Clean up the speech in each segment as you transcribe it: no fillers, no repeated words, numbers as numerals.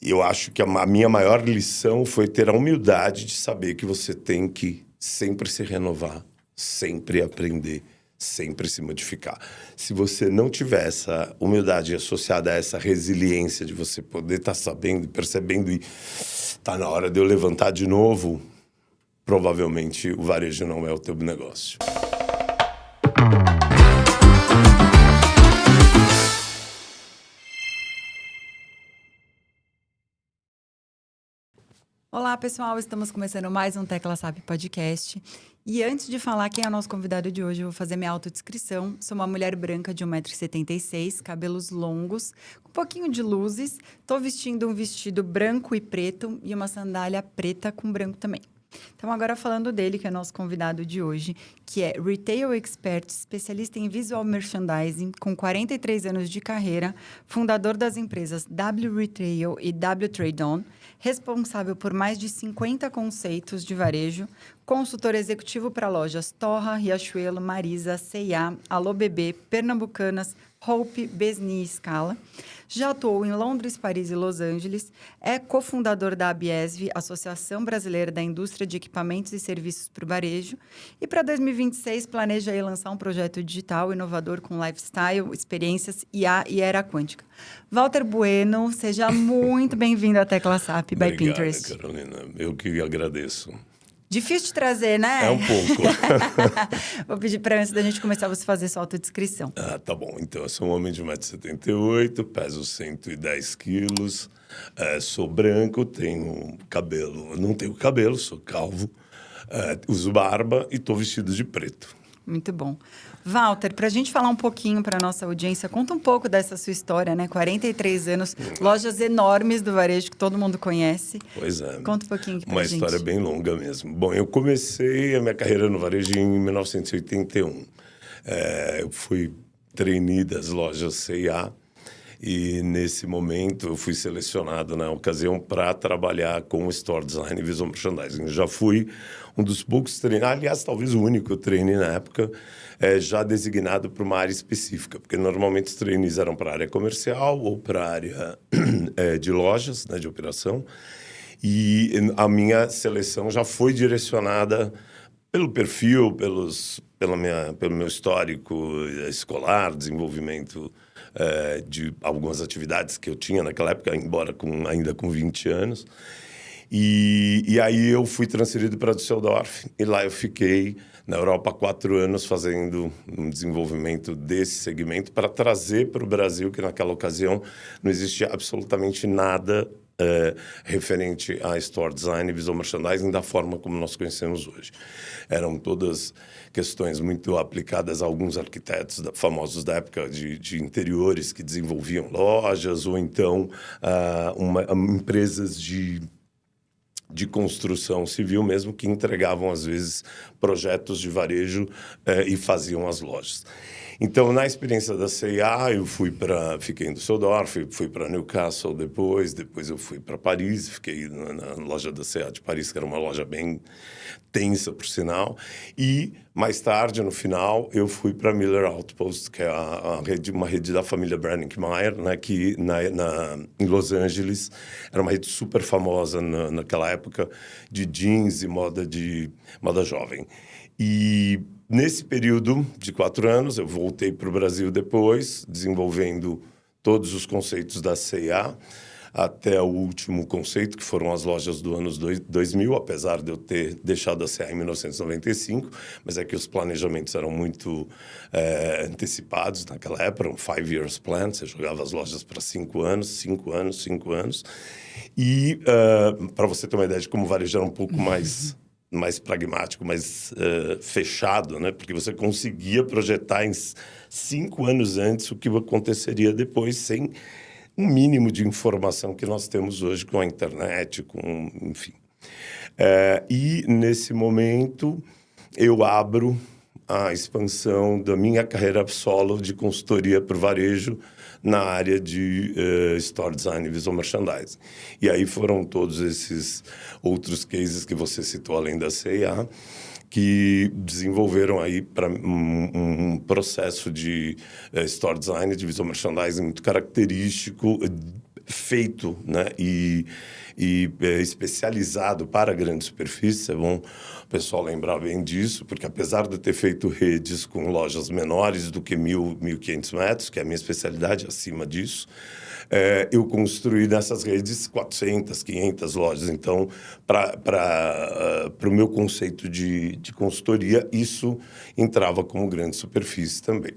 eu acho que a minha maior lição foi ter a humildade de saber que você tem que sempre se renovar, sempre aprender, sempre se modificar. Se você não tiver essa humildade associada a essa resiliência de você poder estar sabendo, percebendo e tá na hora de eu levantar de novo, provavelmente o varejo não é o teu negócio. Olá, pessoal. Estamos começando mais um Tecla SAP Podcast. E antes de falar quem é o nosso convidado de hoje, eu vou fazer minha autodescrição. Sou uma mulher branca de 1,76 m, cabelos longos, com um pouquinho de luzes. Estou vestindo um vestido branco e preto e uma sandália preta com branco também. Então, agora falando dele, que é nosso convidado de hoje, que é Retail Expert, especialista em Visual Merchandising, com 43 anos de carreira, fundador das empresas W Retail e W Trade On, responsável por mais de 50 conceitos de varejo, consultor executivo para lojas Torra, Riachuelo, Marisa, C&A, Alô Bebê, Pernambucanas, Hope, Besni e Scala. Já atuou em Londres, Paris e Los Angeles. É cofundador da ABESV, Associação Brasileira da Indústria de Equipamentos e Serviços para o Varejo. E para 2026, planeja aí lançar um projeto digital inovador com lifestyle, experiências, IA e era quântica. Walter Bueno, seja muito bem-vindo à Tecla SAP by Pinterest. Obrigado, Carolina. Eu que agradeço. Difícil de trazer, né? É um pouco. Vou pedir para, antes da gente começar, você fazer sua autodescrição. Tá bom. Então, eu sou um homem de 1,78 m, peso 110 quilos, sou branco, tenho cabelo... Não tenho cabelo, sou calvo, uso barba e estou vestido de preto. Muito bom. Walter, para a gente falar um pouquinho para a nossa audiência, conta um pouco dessa sua história, né? 43 anos, lojas enormes do varejo que todo mundo conhece. Pois é. Conta um pouquinho aqui para Uma a gente. história bem longa mesmo. Bom, eu comecei a minha carreira no varejo em 1981. Eu fui trainee das lojas C&A e, nesse momento, eu fui selecionado, na ocasião, para trabalhar com Store Design e Visual Merchandising. Eu já fui um dos poucos trainees, aliás, talvez o único trainee na época, já designado para uma área específica, porque normalmente os trainees eram para a área comercial ou para a área de lojas, né, de operação, e a minha seleção já foi direcionada pelo perfil, pelo meu histórico escolar, desenvolvimento de algumas atividades que eu tinha naquela época, embora ainda com 20 anos. E aí eu fui transferido para Düsseldorf e lá eu fiquei na Europa há 4 anos fazendo um desenvolvimento desse segmento para trazer para o Brasil, que naquela ocasião não existia absolutamente nada referente a Store Design e Visual Merchandising da forma como nós conhecemos hoje. Eram todas questões muito aplicadas a alguns arquitetos famosos da época de interiores que desenvolviam lojas ou então empresas de construção civil mesmo, que entregavam, às vezes, projetos de varejo e faziam as lojas. Então, na experiência da C&A, eu fiquei em Düsseldorf, fui para Newcastle depois eu fui para Paris, fiquei na loja da C&A de Paris, que era uma loja bem tensa, por sinal. E, mais tarde, no final, eu fui para Miller Outpost, que é uma rede da família Brenningmeier, né, que em Los Angeles era uma rede super famosa naquela época de jeans e moda jovem. E nesse período de 4 anos, eu voltei para o Brasil depois, desenvolvendo todos os conceitos da C&A, até o último conceito, que foram as lojas do ano 2000, apesar de eu ter deixado a C&A em 1995, mas é que os planejamentos eram muito antecipados naquela época, um 5 years plan, você jogava as lojas para 5 anos, 5 anos, 5 anos. E, para você ter uma ideia de como o varejo era um pouco mais pragmático, mais fechado, né? Porque você conseguia projetar em 5 anos antes o que aconteceria depois, sem um mínimo de informação que nós temos hoje com a internet, enfim. E, nesse momento, eu abro a expansão da minha carreira solo de consultoria para o varejo na área de Store Design e Visual Merchandising. E aí foram todos esses outros cases que você citou, além da C&A, que desenvolveram aí para um processo de Store Design, de Visual Merchandising muito característico, feito, né, e especializado para grandes superfícies. É bom o pessoal lembrar bem disso, porque apesar de eu ter feito redes com lojas menores do que 1.000, 1.500 metros, que é a minha especialidade, acima disso, eu construí nessas redes 400, 500 lojas. Então, para o meu conceito de consultoria, isso entrava como grande superfície também.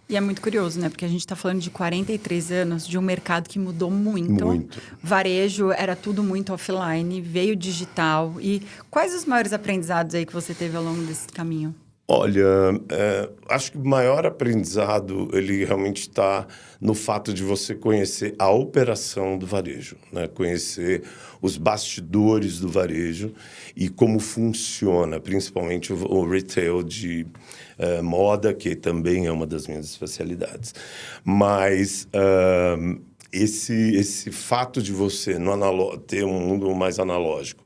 E é muito curioso, né? Porque a gente está falando de 43 anos de um mercado que mudou muito. Muito. Varejo era tudo muito offline, veio digital. E quais os maiores aprendizados aí que você teve ao longo desse caminho? Olha, acho que o maior aprendizado, ele realmente está no fato de você conhecer a operação do varejo, né? Conhecer os bastidores do varejo e como funciona, principalmente o retail de moda, que também é uma das minhas especialidades. Mas esse fato de você ter um mundo mais analógico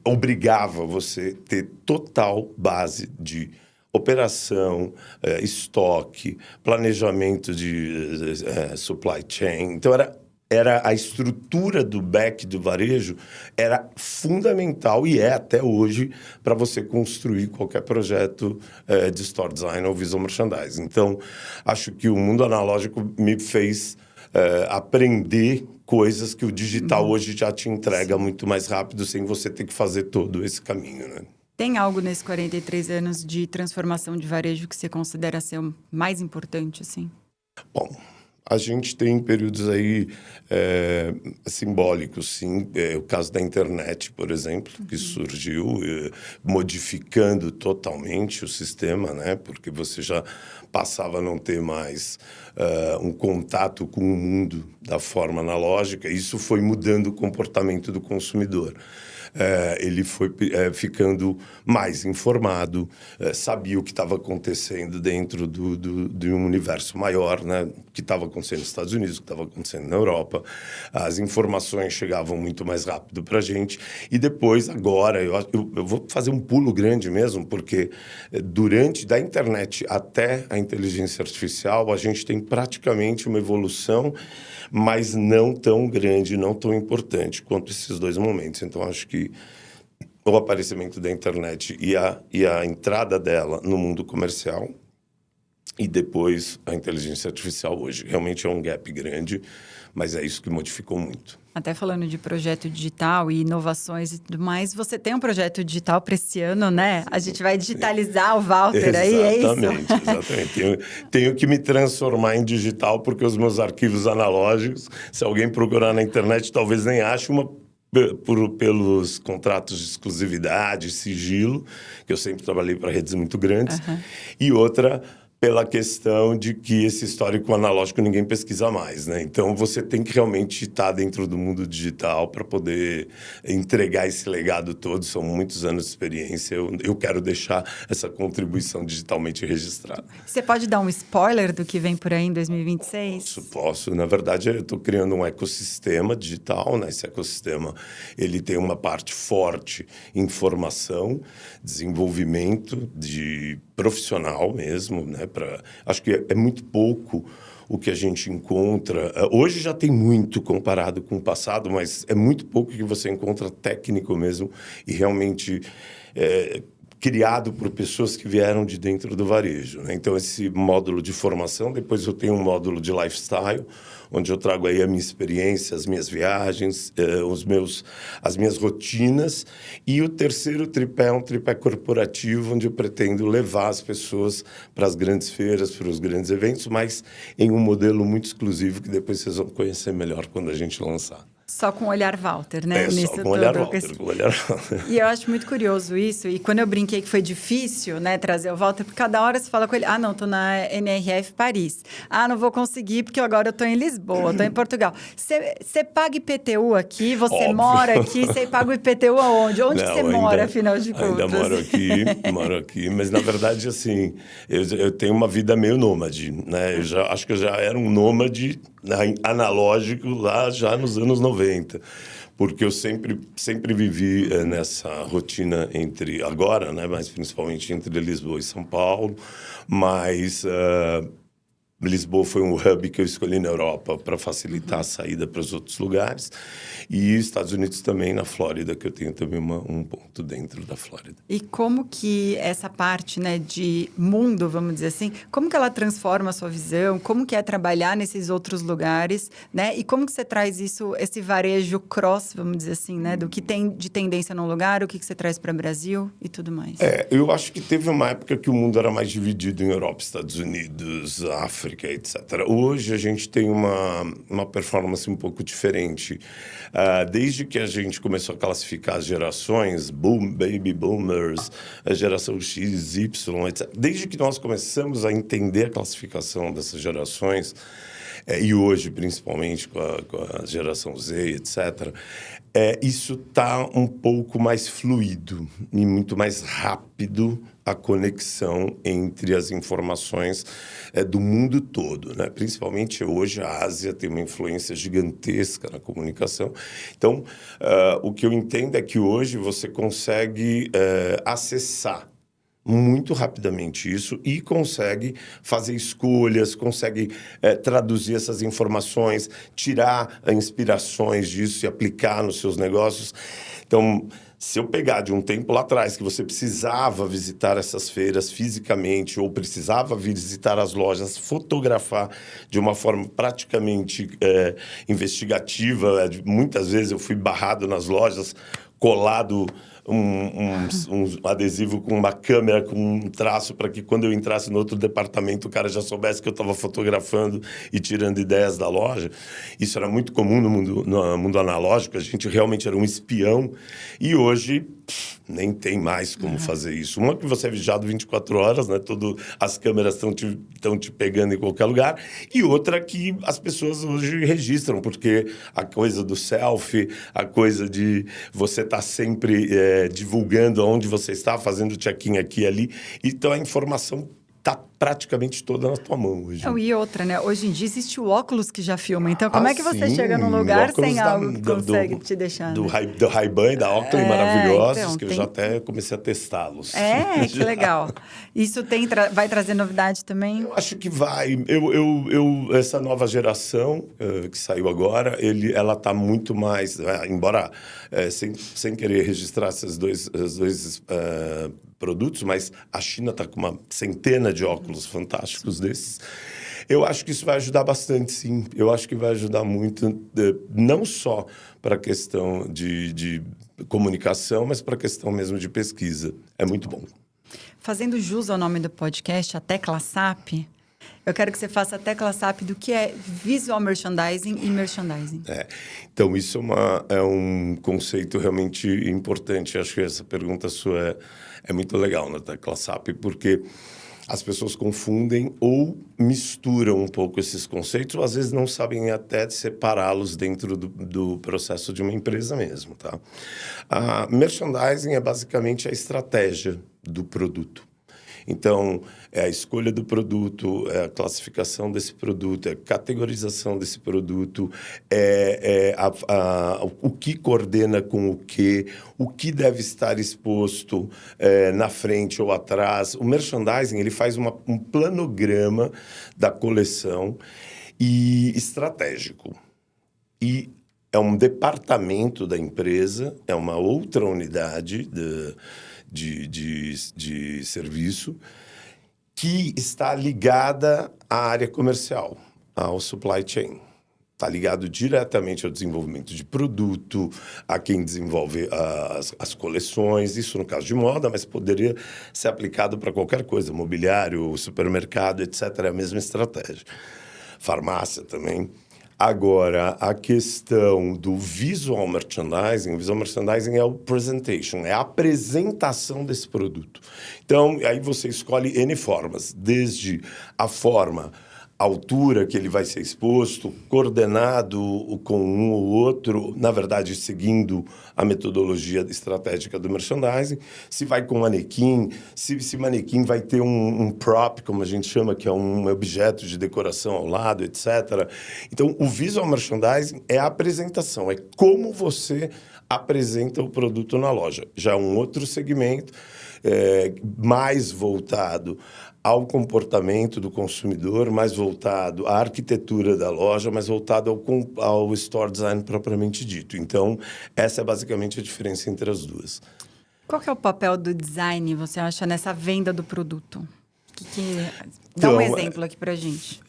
obrigava você ter total base de operação, estoque, planejamento de supply chain. Então, era a estrutura do back do varejo era fundamental e é até hoje para você construir qualquer projeto de store design ou visual merchandising. Então, acho que o mundo analógico me fez aprender coisas que o digital hoje já te entrega muito mais rápido, sem você ter que fazer todo esse caminho, né? Tem algo nesses 43 anos de transformação de varejo que você considera ser o mais importante, assim? Bom, a gente tem períodos aí simbólicos, sim. O caso da internet, por exemplo, que surgiu modificando totalmente o sistema, né? Porque você já passava a não ter mais um contato com o mundo da forma analógica. Isso foi mudando o comportamento do consumidor. Ele foi ficando mais informado, sabia o que estava acontecendo dentro de um universo maior, né? O que estava acontecendo nos Estados Unidos, o que estava acontecendo na Europa. As informações chegavam muito mais rápido para a gente. E depois, agora, eu vou fazer um pulo grande mesmo, porque da internet até a inteligência artificial, a gente tem praticamente uma evolução, mas não tão grande, não tão importante quanto esses dois momentos. Então, acho que o aparecimento da internet e a entrada dela no mundo comercial e depois a inteligência artificial hoje. Realmente é um gap grande, mas é isso que modificou muito. Até falando de projeto digital e inovações e tudo mais, você tem um projeto digital para esse ano, né? A gente vai digitalizar o Walter aí, é isso? Exatamente. Tenho que me transformar em digital, porque os meus arquivos analógicos, se alguém procurar na internet, talvez nem ache pelos contratos de exclusividade, sigilo, que eu sempre trabalhei para redes muito grandes, e outra pela questão de que esse histórico analógico ninguém pesquisa mais, né? Então, você tem que realmente estar dentro do mundo digital para poder entregar esse legado todo. São muitos anos de experiência. Eu quero deixar essa contribuição digitalmente registrada. Você pode dar um spoiler do que vem por aí em 2026? Posso. Na verdade, eu estou criando um ecossistema digital, né? Esse ecossistema, ele tem uma parte forte em formação, desenvolvimento de profissional mesmo, né? Acho que é muito pouco o que a gente encontra. Hoje já tem muito comparado com o passado, mas é muito pouco que você encontra técnico mesmo e realmente criado por pessoas que vieram de dentro do varejo, né? Então, esse módulo de formação, depois eu tenho um módulo de lifestyle, onde eu trago aí a minha experiência, as minhas viagens, as minhas rotinas. E o terceiro tripé é um tripé corporativo, onde eu pretendo levar as pessoas para as grandes feiras, para os grandes eventos, mas em um modelo muito exclusivo, que depois vocês vão conhecer melhor quando a gente lançar. Só com o olhar Walter, né? Só com o olhar Walter, com o olhar Walter. E eu acho muito curioso isso. E quando eu brinquei que foi difícil, né, trazer o Walter, porque cada hora você fala com ele, não, tô na NRF Paris. Não vou conseguir porque agora eu tô em Lisboa, tô em Portugal. Você paga IPTU aqui, você Óbvio. Mora aqui, você paga o IPTU aonde? Onde você mora, afinal de contas? Ainda moro aqui, mas na verdade, assim, eu tenho uma vida meio nômade, né? Acho que eu já era um nômade analógico lá já nos anos 90, porque eu sempre vivi nessa rotina agora, né, mas principalmente entre Lisboa e São Paulo, mas Lisboa foi um hub que eu escolhi na Europa para facilitar a saída para os outros lugares. E Estados Unidos também, na Flórida, que eu tenho também um ponto dentro da Flórida. E como que essa parte, né, de mundo, vamos dizer assim, como que ela transforma a sua visão? Como que é trabalhar nesses outros lugares, né? E como que você traz isso, esse varejo cross, vamos dizer assim, né? Do que tem de tendência num lugar, o que você traz para o Brasil e tudo mais. Eu acho que teve uma época que o mundo era mais dividido em Europa, Estados Unidos, África, etc. Hoje a gente tem uma performance um pouco diferente. Desde que a gente começou a classificar as gerações, baby boomers, a geração X, Y, etc. Desde que nós começamos a entender a classificação dessas gerações, e hoje principalmente com a geração Z, etc., isso está um pouco mais fluido e muito mais rápido a conexão entre as informações do mundo todo, né? Principalmente hoje a Ásia tem uma influência gigantesca na comunicação. Então, o que eu entendo é que hoje você consegue acessar muito rapidamente isso e consegue fazer escolhas, consegue traduzir essas informações, tirar inspirações disso e aplicar nos seus negócios. Então, se eu pegar de um tempo lá atrás que você precisava visitar essas feiras fisicamente ou precisava visitar as lojas, fotografar de uma forma praticamente investigativa, muitas vezes eu fui barrado nas lojas, colado um adesivo com uma câmera, com um traço, para que quando eu entrasse no outro departamento o cara já soubesse que eu estava fotografando e tirando ideias da loja. Isso era muito comum no mundo analógico, a gente realmente era um espião. E hoje, nem tem mais como fazer isso. Uma que você é vigiado 24 horas, né? As câmeras estão te pegando em qualquer lugar. E outra que as pessoas hoje registram, porque a coisa do selfie, a coisa de você estar sempre divulgando onde você está, fazendo check-in aqui e ali. Então, a informação está praticamente toda na tua mão hoje. E outra, né? Hoje em dia existe o óculos que já filma. Então, como é que você chega num lugar sem algo que consegue te deixar? Do Ray-Ban e da Oakley, maravilhosos, então, que eu já até comecei a testá-los. Que legal. Isso vai trazer novidade também? Eu acho que vai. Essa nova geração que saiu agora, ela está muito mais... embora sem querer registrar esses dois produtos, mas a China está com uma centena de óculos fantásticos desses. Eu acho que isso vai ajudar bastante, sim. Eu acho que vai ajudar muito, não só para a questão de comunicação, mas para a questão mesmo de pesquisa. É muito bom. Fazendo jus ao nome do podcast, a Tecla SAP, eu quero que você faça a tecla SAP do que é visual merchandising e merchandising. Então, isso é um conceito realmente importante. Acho que essa pergunta sua é muito legal na tecla SAP, porque as pessoas confundem ou misturam um pouco esses conceitos, ou às vezes não sabem até separá-los dentro do processo de uma empresa mesmo, tá? A merchandising é basicamente a estratégia do produto. Então, é a escolha do produto, é a classificação desse produto, é a categorização desse produto, o que coordena com o que deve estar exposto na frente ou atrás. O merchandising, ele faz um planograma da coleção e estratégico. E é um departamento da empresa, é uma outra unidade de serviço que está ligada à área comercial, ao supply chain. Está ligado diretamente ao desenvolvimento de produto, a quem desenvolve as coleções, isso no caso de moda, mas poderia ser aplicado para qualquer coisa, mobiliário, supermercado, etc. É a mesma estratégia. Farmácia também. Agora, a questão do visual merchandising é o presentation, é a apresentação desse produto. Então, aí você escolhe N formas, desde a forma, a altura que ele vai ser exposto, coordenado com um ou outro, na verdade, seguindo a metodologia estratégica do merchandising, se vai com manequim, se manequim vai ter um prop, como a gente chama, que é um objeto de decoração ao lado, etc. Então, o visual merchandising é a apresentação, é como você apresenta o produto na loja. Já é um outro segmento. mais voltado ao comportamento do consumidor, mais voltado à arquitetura da loja, mais voltado ao store design propriamente dito. Então, essa é basicamente a diferença entre as duas. Qual que é o papel do design, você acha, nessa venda do produto? Dá um exemplo aqui pra gente.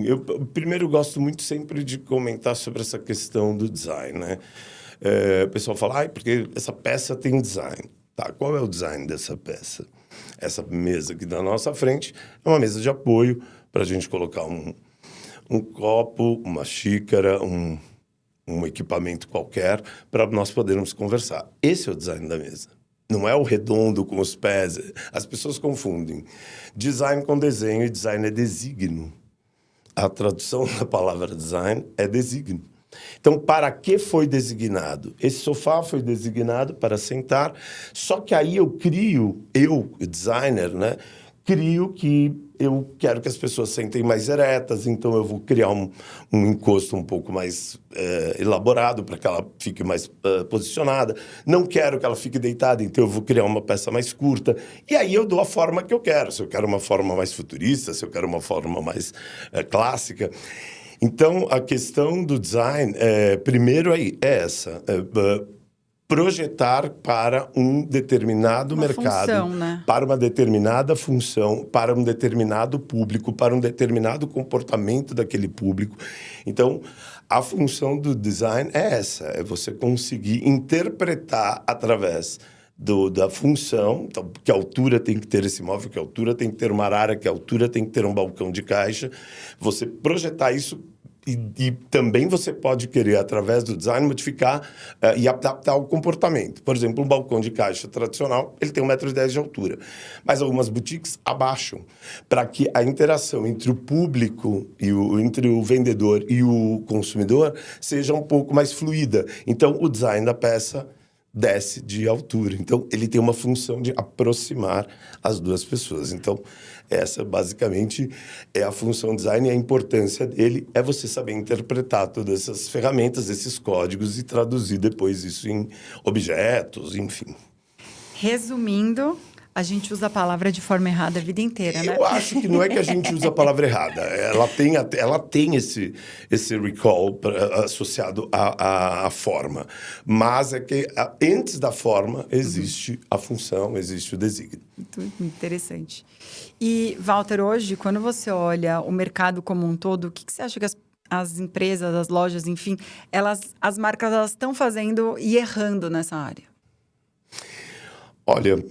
Eu primeiro gosto muito sempre de comentar sobre essa questão do design, né? O pessoal fala, porque essa peça tem design. Tá, qual é o design dessa peça? Essa mesa aqui na nossa frente é uma mesa de apoio para a gente colocar um copo, uma xícara, um equipamento qualquer para nós podermos conversar. Esse é o design da mesa. Não é o redondo com os pés. As pessoas confundem design com desenho e design é desígnio. A tradução da palavra design é desígnio. Então, para que foi designado? Esse sofá foi designado para sentar, só que aí eu, designer, né, crio que eu quero que as pessoas sentem mais eretas, então eu vou criar um encosto um pouco mais elaborado para que ela fique mais posicionada. Não quero que ela fique deitada, então eu vou criar uma peça mais curta. E aí eu dou a forma que eu quero. Se eu quero uma forma mais futurista, se eu quero uma forma mais clássica. Então, a questão do design, primeiro é essa. Projetar para um determinado mercado, função, né? para uma determinada função, para um determinado público, para um determinado comportamento daquele público. Então, a função do design é essa, é você conseguir interpretar através da função, então, que altura tem que ter esse móvel, que altura tem que ter uma arara, que altura tem que ter um balcão de caixa, você projetar isso. E também você pode querer, através do design, modificar e adaptar o comportamento. Por exemplo, um balcão de caixa tradicional, ele tem 1,10 m de altura. Mas algumas boutiques abaixam, para que a interação entre o público, entre o vendedor e o consumidor seja um pouco mais fluida. Então, o design da peça desce de altura. Então, ele tem uma função de aproximar as duas pessoas. Então, essa basicamente é a função design e a importância dele é você saber interpretar todas essas ferramentas, esses códigos e traduzir depois isso em objetos, enfim. Resumindo, a gente usa a palavra de forma errada a vida inteira, né? Eu acho que não é que a gente usa a palavra errada. Ela tem esse recall associado à forma. Mas é que antes da forma existe a função, existe o desígnio. Muito interessante. E, Walter, hoje, quando você olha o mercado como um todo, o que você acha que as empresas, as lojas, enfim, as marcas estão fazendo e errando nessa área? Olha,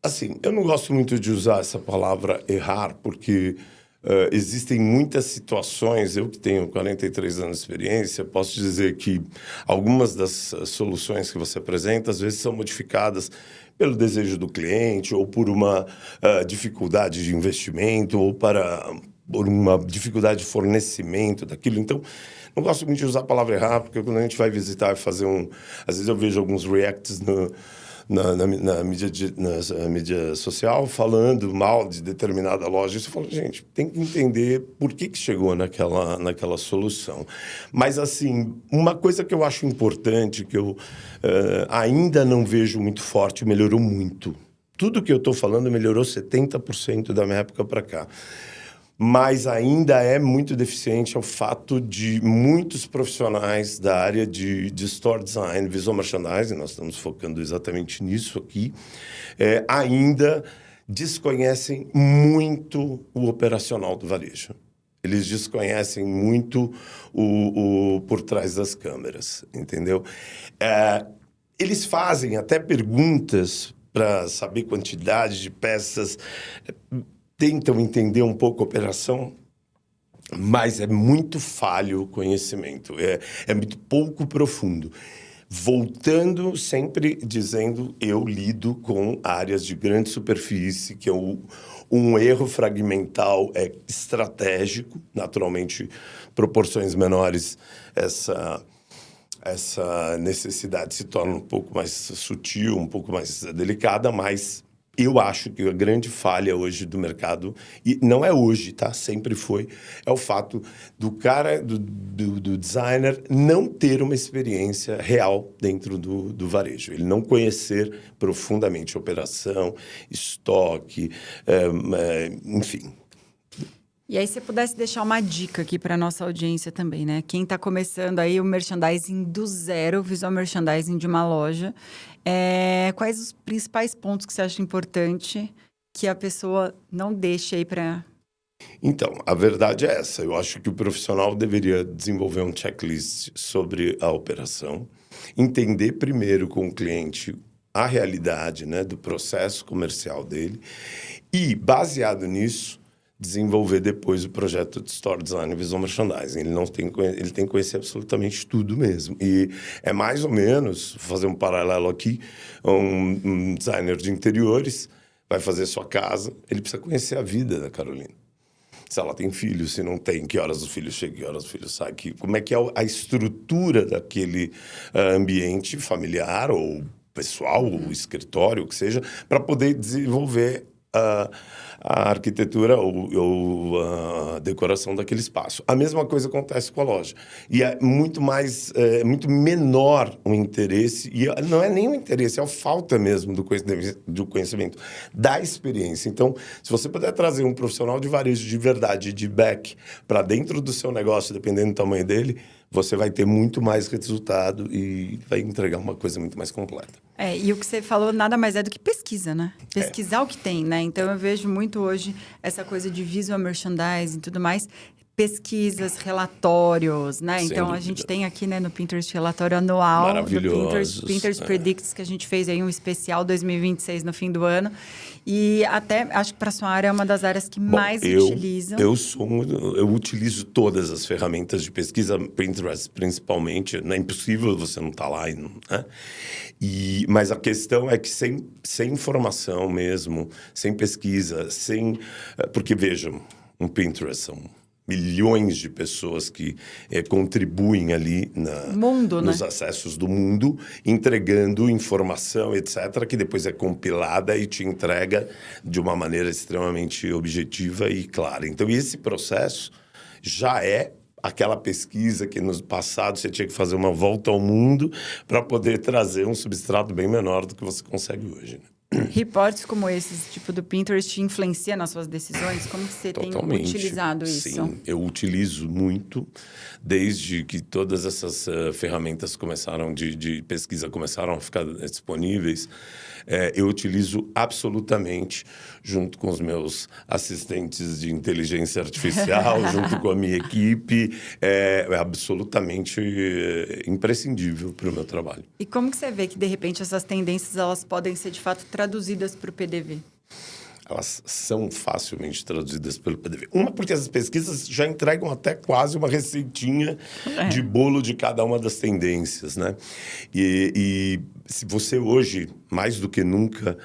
assim, eu não gosto muito de usar essa palavra errar, porque existem muitas situações, eu que tenho 43 anos de experiência, posso dizer que algumas das soluções que você apresenta, às vezes são modificadas pelo desejo do cliente, ou por uma dificuldade de investimento, ou por uma dificuldade de fornecimento daquilo. Então, não gosto muito de usar a palavra errar, porque quando a gente vai visitar e fazer às vezes eu vejo alguns reacts na mídia social falando mal de determinada loja. Isso eu falo, gente, tem que entender por que chegou naquela solução. Mas, assim, uma coisa que eu acho importante, que eu ainda não vejo muito forte, melhorou muito. Tudo que eu estou falando melhorou 70% da minha época para cá. Mas ainda é muito deficiente o fato de muitos profissionais da área de store design, visual merchandising, nós estamos focando exatamente nisso aqui, ainda desconhecem muito o operacional do varejo. Eles desconhecem muito o por trás das câmeras, entendeu? Eles fazem até perguntas para saber quantidade de peças, tentam entender um pouco a operação, mas é muito falho o conhecimento, é muito pouco profundo. Voltando, sempre dizendo, eu lido com áreas de grande superfície, que um erro fragmental é estratégico, naturalmente, proporções menores, essa necessidade se torna um pouco mais sutil, um pouco mais delicada, mas Eu acho que a grande falha hoje do mercado, e não é hoje, tá? Sempre foi, é o fato do cara, do designer, não ter uma experiência real dentro do varejo. Ele não conhecer profundamente operação, estoque, enfim. E aí, se você pudesse deixar uma dica aqui para nossa audiência também, né? Quem está começando aí o merchandising do zero, o visual merchandising de uma loja, quais os principais pontos que você acha importante que a pessoa não deixe aí para... Então, a verdade é essa. Eu acho que o profissional deveria desenvolver um checklist sobre a operação, entender primeiro com o cliente a realidade, né, do processo comercial dele e, baseado nisso, desenvolver depois o projeto de Store Design e Visual Merchandising. Ele tem que conhecer absolutamente tudo mesmo. E é mais ou menos, vou fazer um paralelo aqui, um designer de interiores vai fazer sua casa, ele precisa conhecer a vida da Carolina. Se ela tem filhos, se não tem, que horas os filhos chegam, que horas os filhos saem, como é que é a estrutura daquele ambiente familiar ou pessoal, ou escritório, o que seja, para poder desenvolver a arquitetura ou a decoração daquele espaço. A mesma coisa acontece com a loja. E é muito muito menor o interesse, e não é nem o interesse, é a falta mesmo do conhecimento, da experiência. Então, se você puder trazer um profissional de varejo de verdade, de back, para dentro do seu negócio, dependendo do tamanho dele, você vai ter muito mais resultado e vai entregar uma coisa muito mais completa. E o que você falou nada mais é do que pesquisa, né? Pesquisar o que tem, né? Então, eu vejo muito hoje essa coisa de visual merchandising e tudo mais, pesquisas, relatórios, né? Sem então, dúvida. a gente tem aqui, né, no Pinterest, relatório anual do Pinterest Predicts, que a gente fez aí um especial 2026 no fim do ano. E até, acho que para a sua área é uma das áreas que mais utilizam. Eu utilizo todas as ferramentas de pesquisa, Pinterest principalmente. Não é impossível você não estar lá, né? Mas a questão é que sem informação mesmo, sem pesquisa, porque, vejam, um Pinterest são milhões de pessoas que contribuem ali nos acessos do mundo, entregando informação, etc., que depois é compilada e te entrega de uma maneira extremamente objetiva e clara. Então, esse processo já é aquela pesquisa que no passado você tinha que fazer uma volta ao mundo para poder trazer um substrato bem menor do que você consegue hoje, né? Reportes como esses, tipo do Pinterest, influencia nas suas decisões? Como que você Totalmente. tem utilizado isso? Sim, eu utilizo muito, desde que todas essas ferramentas de pesquisa começaram a ficar disponíveis. Eu utilizo absolutamente, junto com os meus assistentes de inteligência artificial, junto com a minha equipe, é absolutamente imprescindível para o meu trabalho. E como que você vê que, de repente, essas tendências elas podem ser, de fato, traduzidas para o PDV? Elas são facilmente traduzidas pelo PDV. Porque as pesquisas já entregam até quase uma receitinha de bolo de cada uma das tendências, né? E se você hoje, mais do que nunca,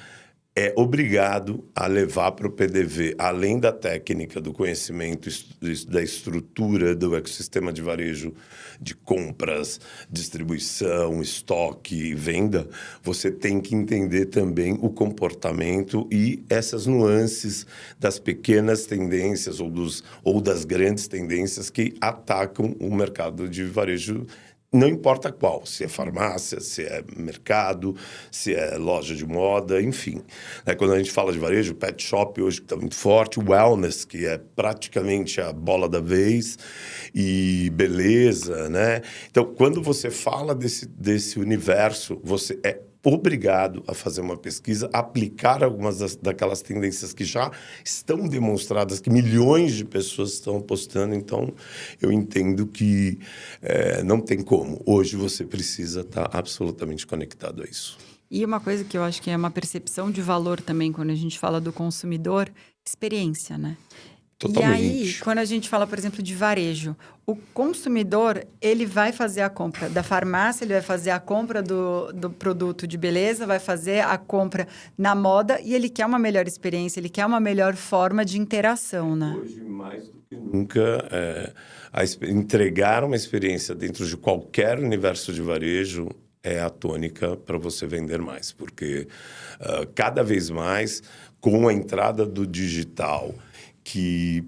é obrigado a levar para o PDV, além da técnica, do conhecimento, da estrutura do ecossistema de varejo, de compras, distribuição, estoque, venda, você tem que entender também o comportamento e essas nuances das pequenas tendências ou das grandes tendências que atacam o mercado de varejo. Não importa qual, se é farmácia, se é mercado, se é loja de moda, enfim. Quando a gente fala de varejo, pet shop hoje está muito forte, wellness, que é praticamente a bola da vez, e beleza, né? Então, quando você fala desse universo, você é obrigado a fazer uma pesquisa, aplicar algumas daquelas tendências que já estão demonstradas, que milhões de pessoas estão postando. Então, eu entendo que não tem como. Hoje você precisa estar absolutamente conectado a isso. E uma coisa que eu acho que é uma percepção de valor também, quando a gente fala do consumidor, experiência, né? Totalmente. E aí, quando a gente fala, por exemplo, de varejo, o consumidor, ele vai fazer a compra da farmácia, ele vai fazer a compra do produto de beleza, vai fazer a compra na moda e ele quer uma melhor experiência, ele quer uma melhor forma de interação, né? Hoje, mais do que nunca, entregar uma experiência dentro de qualquer universo de varejo é a tônica para você vender mais, porque cada vez mais, com a entrada do digital, que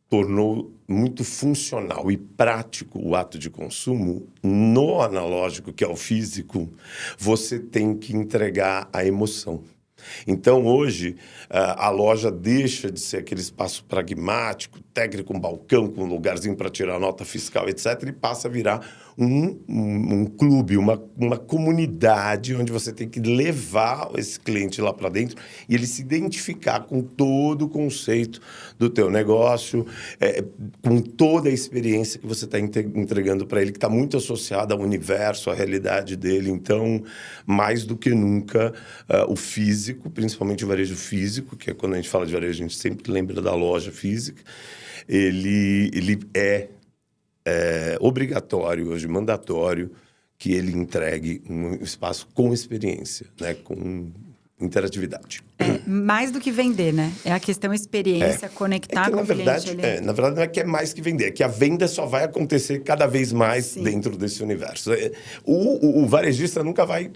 tornou muito funcional e prático o ato de consumo, no analógico, que é o físico, você tem que entregar a emoção. Então, hoje, a loja deixa de ser aquele espaço pragmático, técnico, um balcão com um lugarzinho para tirar nota fiscal, etc., e passa a virar um clube, uma comunidade onde você tem que levar esse cliente lá para dentro e ele se identificar com todo o conceito do teu negócio, com toda a experiência que você está entregando para ele, que está muito associada ao universo, à realidade dele. Então, mais do que nunca, o físico, principalmente o varejo físico, que é quando a gente fala de varejo, a gente sempre lembra da loja física, ele é obrigatório hoje, mandatório, que ele entregue um espaço com experiência, né? Com interatividade. Mais do que vender, né? É a questão experiência, conectar com o cliente ali. Na verdade, não é que é mais que vender, é que a venda só vai acontecer cada vez mais dentro desse universo. O varejista nunca vai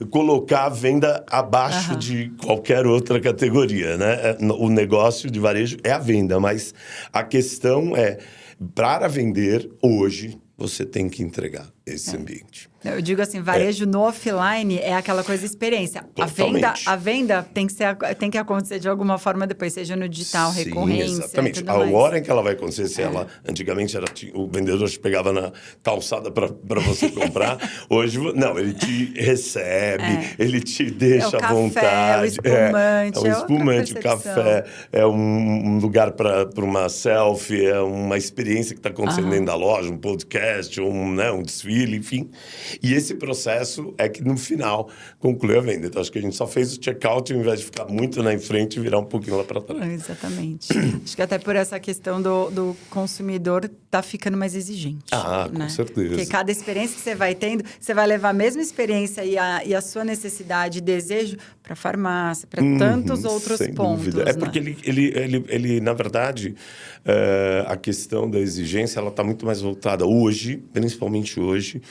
colocar a venda abaixo de qualquer outra categoria, né? O negócio de varejo é a venda, mas a questão é, para vender hoje, você tem que entregar esse ambiente. Eu digo assim, varejo no offline é aquela coisa experiência. A venda tem que acontecer de alguma forma depois, seja no digital, recorrência. Exatamente. A hora em que ela vai acontecer, se ela antigamente o vendedor te pegava na calçada para você comprar, hoje não, ele te recebe, ele te deixa à vontade. O espumante, o café, é um lugar para uma selfie, é uma experiência que está acontecendo dentro da loja, um podcast, um desfile, enfim. E esse processo é que, no final, conclui a venda. Então, acho que a gente só fez o check-out ao invés de ficar muito na frente e virar um pouquinho lá para trás. Exatamente. Acho que até por essa questão do consumidor tá ficando mais exigente. Com certeza. Porque cada experiência que você vai tendo, você vai levar a mesma experiência e a sua necessidade e desejo para farmácia, para tantos outros sem pontos. Dúvida. É porque ele na verdade, a questão da exigência, ela está muito mais voltada hoje, principalmente hoje,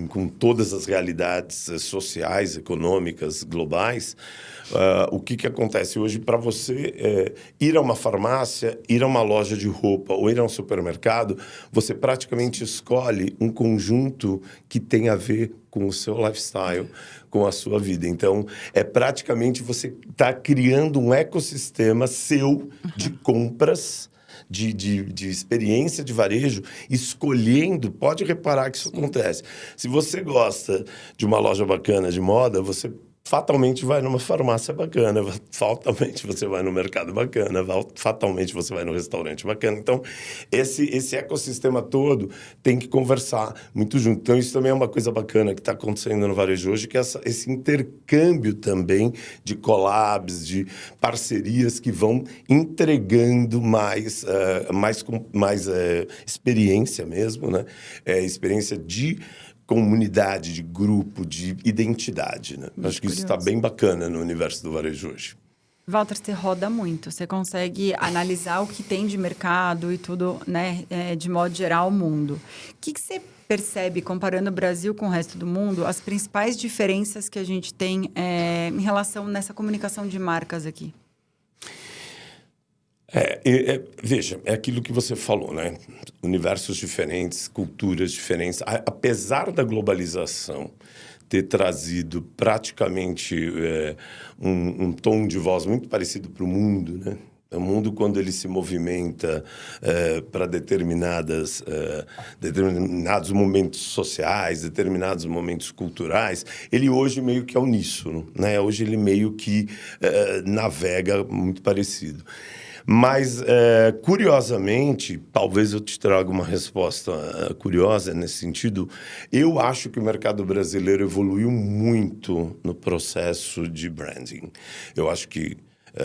com todas as realidades sociais, econômicas, globais. O que acontece hoje para você ir a uma farmácia, ir a uma loja de roupa ou ir a um supermercado, você praticamente escolhe um conjunto que tem a ver com o seu lifestyle, com a sua vida. Então, praticamente você está criando um ecossistema seu de compras, de experiência de varejo, escolhendo. Pode reparar que isso acontece. Se você gosta de uma loja bacana de moda, você fatalmente vai numa farmácia bacana, fatalmente você vai no mercado bacana, fatalmente você vai no restaurante bacana. Então, esse ecossistema todo tem que conversar muito junto. Então, isso também é uma coisa bacana que está acontecendo no varejo hoje, que é esse intercâmbio também de collabs, de parcerias que vão entregando mais experiência mesmo, né? Experiência de comunidade, de grupo, de identidade, né? Acho que isso está bem bacana no universo do varejo hoje. Walter, você roda muito. Você consegue analisar o que tem de mercado e tudo, né? De modo geral, o mundo. O que você percebe, comparando o Brasil com o resto do mundo, as principais diferenças que a gente tem em relação nessa comunicação de marcas aqui? Veja, é aquilo que você falou, né? Universos diferentes, culturas diferentes. Apesar da globalização ter trazido praticamente um tom de voz muito parecido para o mundo, né? O mundo, quando ele se movimenta para determinados momentos sociais, determinados momentos culturais, ele hoje meio que é uníssono, né? Hoje ele meio que navega muito parecido. Mas, curiosamente, talvez eu te traga uma resposta curiosa nesse sentido, eu acho que o mercado brasileiro evoluiu muito no processo de branding. Eu acho que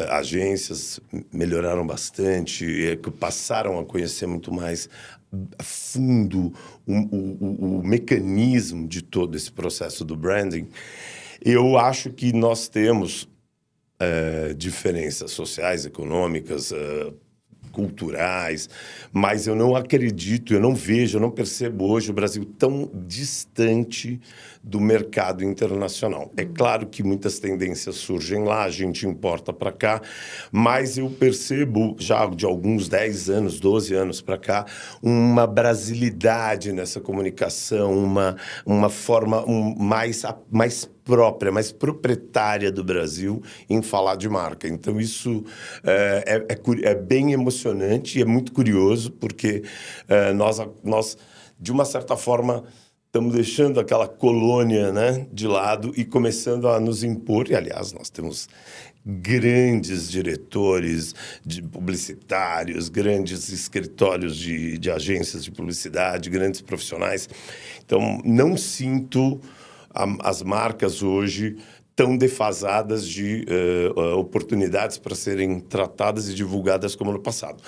agências melhoraram bastante, passaram a conhecer muito mais a fundo o mecanismo de todo esse processo do branding. Eu acho que nós temos diferenças sociais, econômicas, culturais, mas eu não acredito, eu não vejo, eu não percebo hoje o Brasil tão distante do mercado internacional. É claro que muitas tendências surgem lá, a gente importa para cá, mas eu percebo já de alguns 10 anos, 12 anos para cá, uma brasilidade nessa comunicação, uma forma mais própria, mais proprietária do Brasil em falar de marca. Então, isso é bem emocionante e é muito curioso, porque nós, de uma certa forma, estamos deixando aquela colônia, né, de lado e começando a nos impor. E, aliás, nós temos grandes diretores de publicitários, grandes escritórios de agências de publicidade, grandes profissionais. Então, não sinto as marcas hoje tão defasadas de oportunidades para serem tratadas e divulgadas como no passado.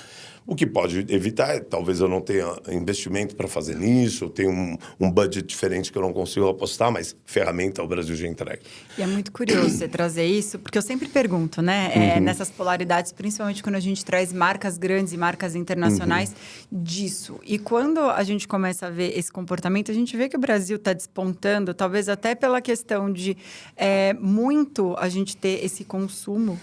O que pode evitar, talvez eu não tenha investimento para fazer nisso, eu tenho um budget diferente que eu não consigo apostar, mas ferramenta o Brasil já entrega. E é muito curioso você trazer isso, porque eu sempre pergunto, né? Nessas polaridades, principalmente quando a gente traz marcas grandes e marcas internacionais disso. E quando a gente começa a ver esse comportamento, a gente vê que o Brasil está despontando, talvez até pela questão de muito a gente ter esse consumo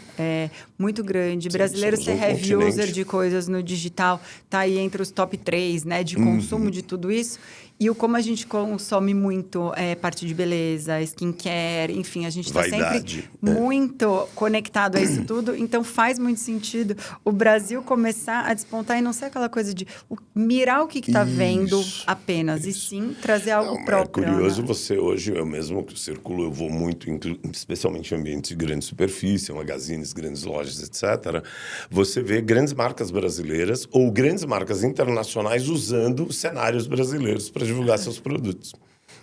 muito grande. Brasileiro ser heavy user de coisas no digital, tá aí entre os top 3, né, de consumo de tudo isso. E como a gente consome muito parte de beleza, skincare, enfim, a gente está sempre muito conectado a isso tudo. Então, faz muito sentido o Brasil começar a despontar e não ser aquela coisa de mirar o que está vendo apenas, e sim trazer algo próprio. É curioso você hoje, eu mesmo que circulo, eu vou muito, especialmente em ambientes de grande superfície, magazines, grandes lojas, etc. Você vê grandes marcas brasileiras ou grandes marcas internacionais usando cenários brasileiros para divulgar seus produtos,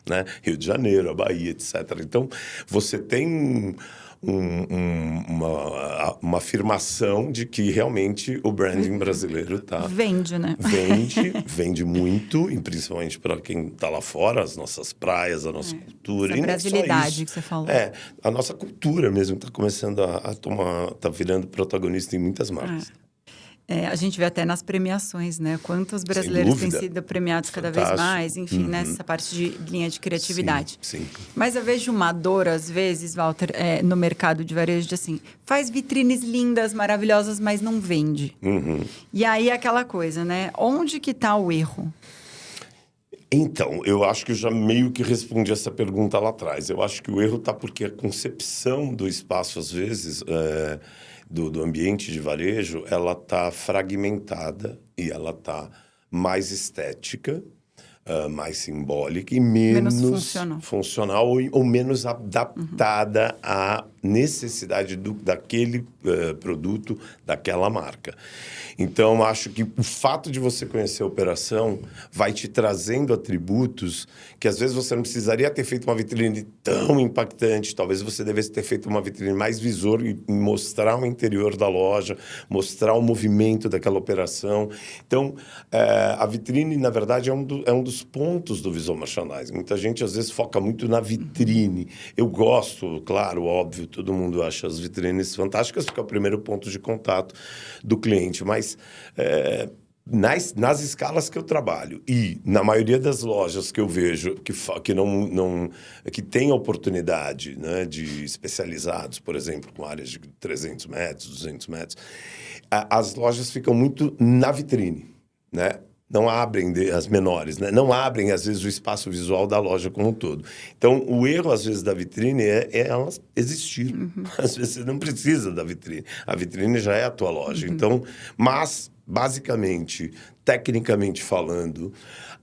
né? Rio de Janeiro, a Bahia, etc. Então, você tem uma afirmação de que realmente o branding brasileiro vende, né? Vende muito, e principalmente para quem está lá fora, as nossas praias, a nossa cultura. Essa brasilidade que você falou. A nossa cultura mesmo está começando está virando protagonista em muitas marcas. A gente vê até nas premiações, né? Quantos brasileiros têm sido premiados cada vez mais, enfim, nessa parte de linha de criatividade. Sim. Mas eu vejo uma dor, às vezes, Walter, no mercado de varejo, de assim, faz vitrines lindas, maravilhosas, mas não vende. E aí, aquela coisa, né? Onde que está o erro? Então, eu acho que eu já meio que respondi essa pergunta lá atrás. Eu acho que o erro está porque a concepção do espaço, às vezes, do ambiente de varejo, ela está fragmentada e ela está mais estética, mais simbólica e menos funcional ou menos adaptada à necessidade daquele produto, daquela marca. Então, acho que o fato de você conhecer a operação vai te trazendo atributos que, às vezes, você não precisaria ter feito uma vitrine tão impactante. Talvez você devesse ter feito uma vitrine mais visor e mostrar o interior da loja, mostrar o movimento daquela operação. Então, a vitrine, na verdade, é um dos pontos do visual merchandising. Muita gente, às vezes, foca muito na vitrine. Eu gosto, claro, óbvio, todo mundo acha as vitrines fantásticas, porque é o primeiro ponto de contato do cliente. Mas nas escalas que eu trabalho e na maioria das lojas que eu vejo que tem oportunidade, né, de especializados, por exemplo, com áreas de 300 metros, 200 metros, as lojas ficam muito na vitrine, né? Não abrem as menores, né? Não abrem, às vezes, o espaço visual da loja como um todo. Então, o erro, às vezes, da vitrine é elas existir. Às vezes, você não precisa da vitrine. A vitrine já é a tua loja. Então, mas, basicamente, tecnicamente falando,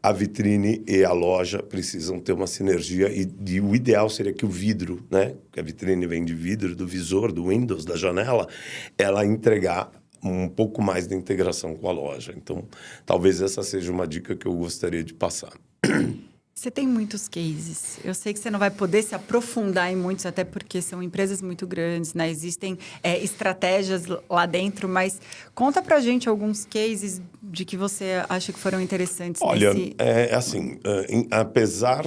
a vitrine e a loja precisam ter uma sinergia e o ideal seria que o vidro, né? Que a vitrine vem de vidro, do visor, do Windows, da janela, ela entregar um pouco mais de integração com a loja. Então, talvez essa seja uma dica que eu gostaria de passar. Você tem muitos cases. Eu sei que você não vai poder se aprofundar em muitos, até porque são empresas muito grandes, né? Existem estratégias lá dentro, mas conta pra gente alguns cases de que você acha que foram interessantes. Olha, apesar...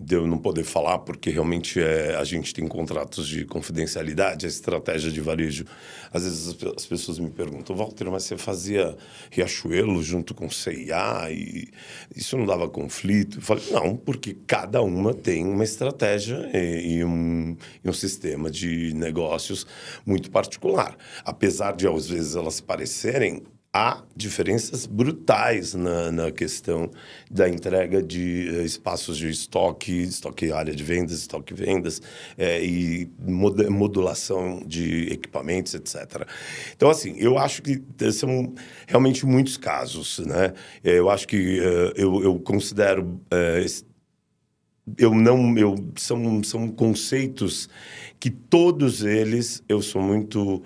de eu não poder falar, porque realmente a gente tem contratos de confidencialidade, a estratégia de varejo. Às vezes as pessoas me perguntam, Walter, mas você fazia Riachuelo junto com C&A e isso não dava conflito? Eu falei, não, porque cada uma tem uma estratégia e um sistema de negócios muito particular. Apesar de, às vezes, elas se parecerem, há diferenças brutais na questão da entrega de espaços de estoque área de vendas, estoque vendas, e modulação de equipamentos, etc. Então, assim, eu acho que são realmente muitos casos, né? Eu acho que eu considero... são conceitos que todos eles eu sou muito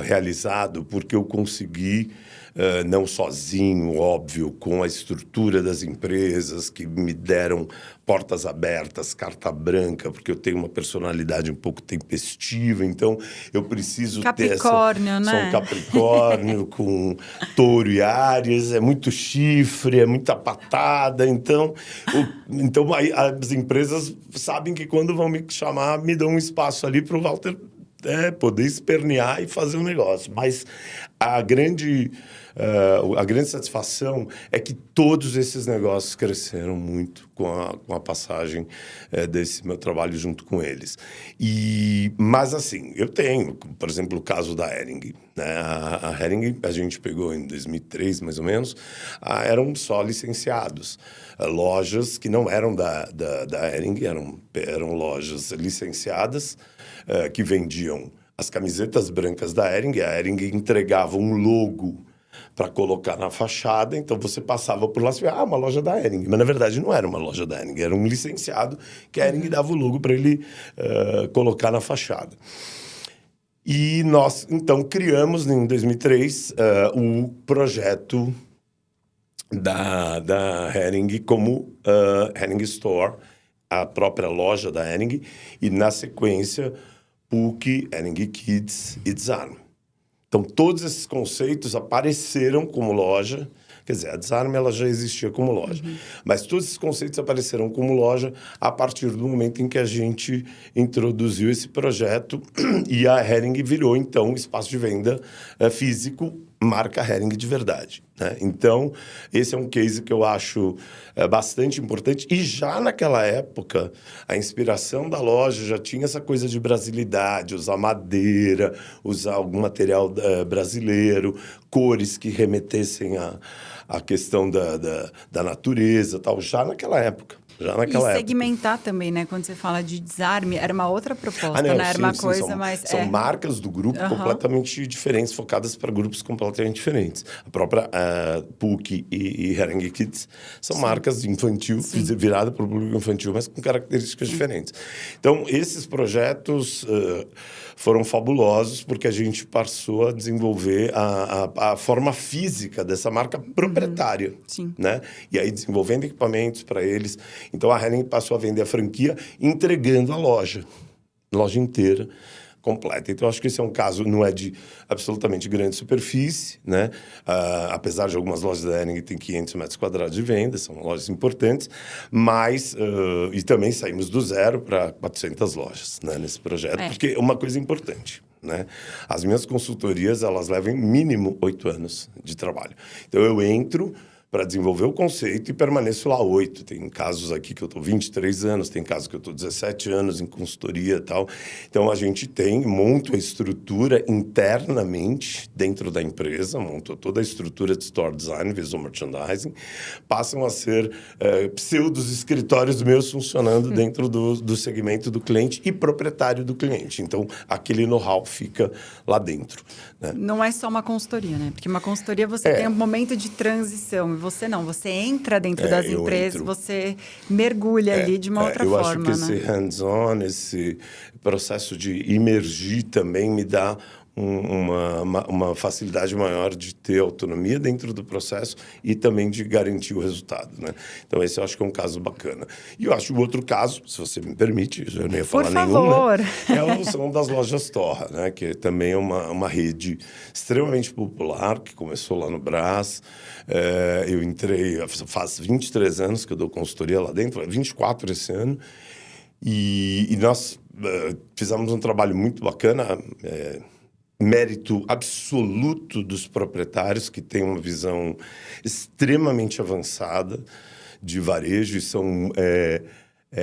realizado porque eu consegui, não sozinho, óbvio, com a estrutura das empresas que me deram portas abertas, carta branca, porque eu tenho uma personalidade um pouco tempestiva, então eu preciso Capricórnio, ter essa... né? Sou um Capricórnio com touro e Áries, é muito chifre, é muita patada, então as empresas sabem que quando vão me chamar, me dão um espaço ali para o Walter poder espernear e fazer um negócio. Mas a grande satisfação é que todos esses negócios cresceram muito com a passagem desse meu trabalho junto com eles. Mas, assim, eu tenho, por exemplo, o caso da Hering. Né? A Hering, a gente pegou em 2003, mais ou menos, eram só licenciados. Lojas que não eram da Hering, eram lojas licenciadas, que vendiam as camisetas brancas da Hering. A Hering entregava um logo para colocar na fachada, então você passava por lá e via, uma loja da Hering. Mas, na verdade, não era uma loja da Hering, era um licenciado que a Hering dava o logo para ele colocar na fachada. E nós, então, criamos, em 2003, o projeto da Hering como Hering Store, a própria loja da Hering, e, na sequência, PUC, Hering Kids e Desarme. Então, todos esses conceitos apareceram como loja. Quer dizer, a Desarme ela já existia como loja. Mas todos esses conceitos apareceram como loja a partir do momento em que a gente introduziu esse projeto e a Hering virou, então, um espaço de venda físico, marca Hering de verdade. Né? Então, esse é um case que eu acho bastante importante. E já naquela época, a inspiração da loja já tinha essa coisa de brasilidade, usar madeira, usar algum material brasileiro, cores que remetessem à questão da natureza, tal, já naquela época. E segmentar também, né? Quando você fala de Desarme, era uma outra proposta, né? Era uma coisa mais... São marcas do grupo completamente diferentes, focadas para grupos completamente diferentes. A própria PUC e Hering Kids são marcas infantil, viradas para o público infantil, mas com características diferentes. Então, esses projetos foram fabulosos, porque a gente passou a desenvolver a forma física dessa marca proprietária. Né? E aí, desenvolvendo equipamentos para eles. Então, a Hering passou a vender a franquia entregando a loja inteira, completa. Então, acho que esse é um caso, não é de absolutamente grande superfície, né? Apesar de algumas lojas da Hering terem 500 metros quadrados de venda, são lojas importantes, mas... e também saímos do zero para 400 lojas, né, nesse projeto, porque é uma coisa importante. Né? As minhas consultorias, elas levam mínimo 8 anos de trabalho. Então, eu entro para desenvolver o conceito e permaneço lá 8. Tem casos aqui que eu estou 23 anos, tem casos que eu estou 17 anos em consultoria e tal. Então, a gente monta a estrutura internamente dentro da empresa, monta toda a estrutura de store design, visual merchandising, passam a ser pseudos escritórios meus funcionando dentro do segmento do cliente e proprietário do cliente. Então, aquele know-how fica lá dentro. Né? Não é só uma consultoria, né? Porque uma consultoria você tem um momento de transição. Você não, você entra dentro das empresas, você mergulha ali de uma outra forma. Eu acho que esse hands-on, esse processo de imergir também me dá uma facilidade maior de ter autonomia dentro do processo e também de garantir o resultado, né? Então, esse eu acho que é um caso bacana. E eu acho o outro caso, se você me permite, eu não ia falar nenhum, né? São das lojas Torra, né? Que também é uma rede extremamente popular, que começou lá no Brás. Eu entrei, faz 23 anos que eu dou consultoria lá dentro, 24 esse ano. E nós fizemos um trabalho muito bacana, mérito absoluto dos proprietários, que têm uma visão extremamente avançada de varejo e são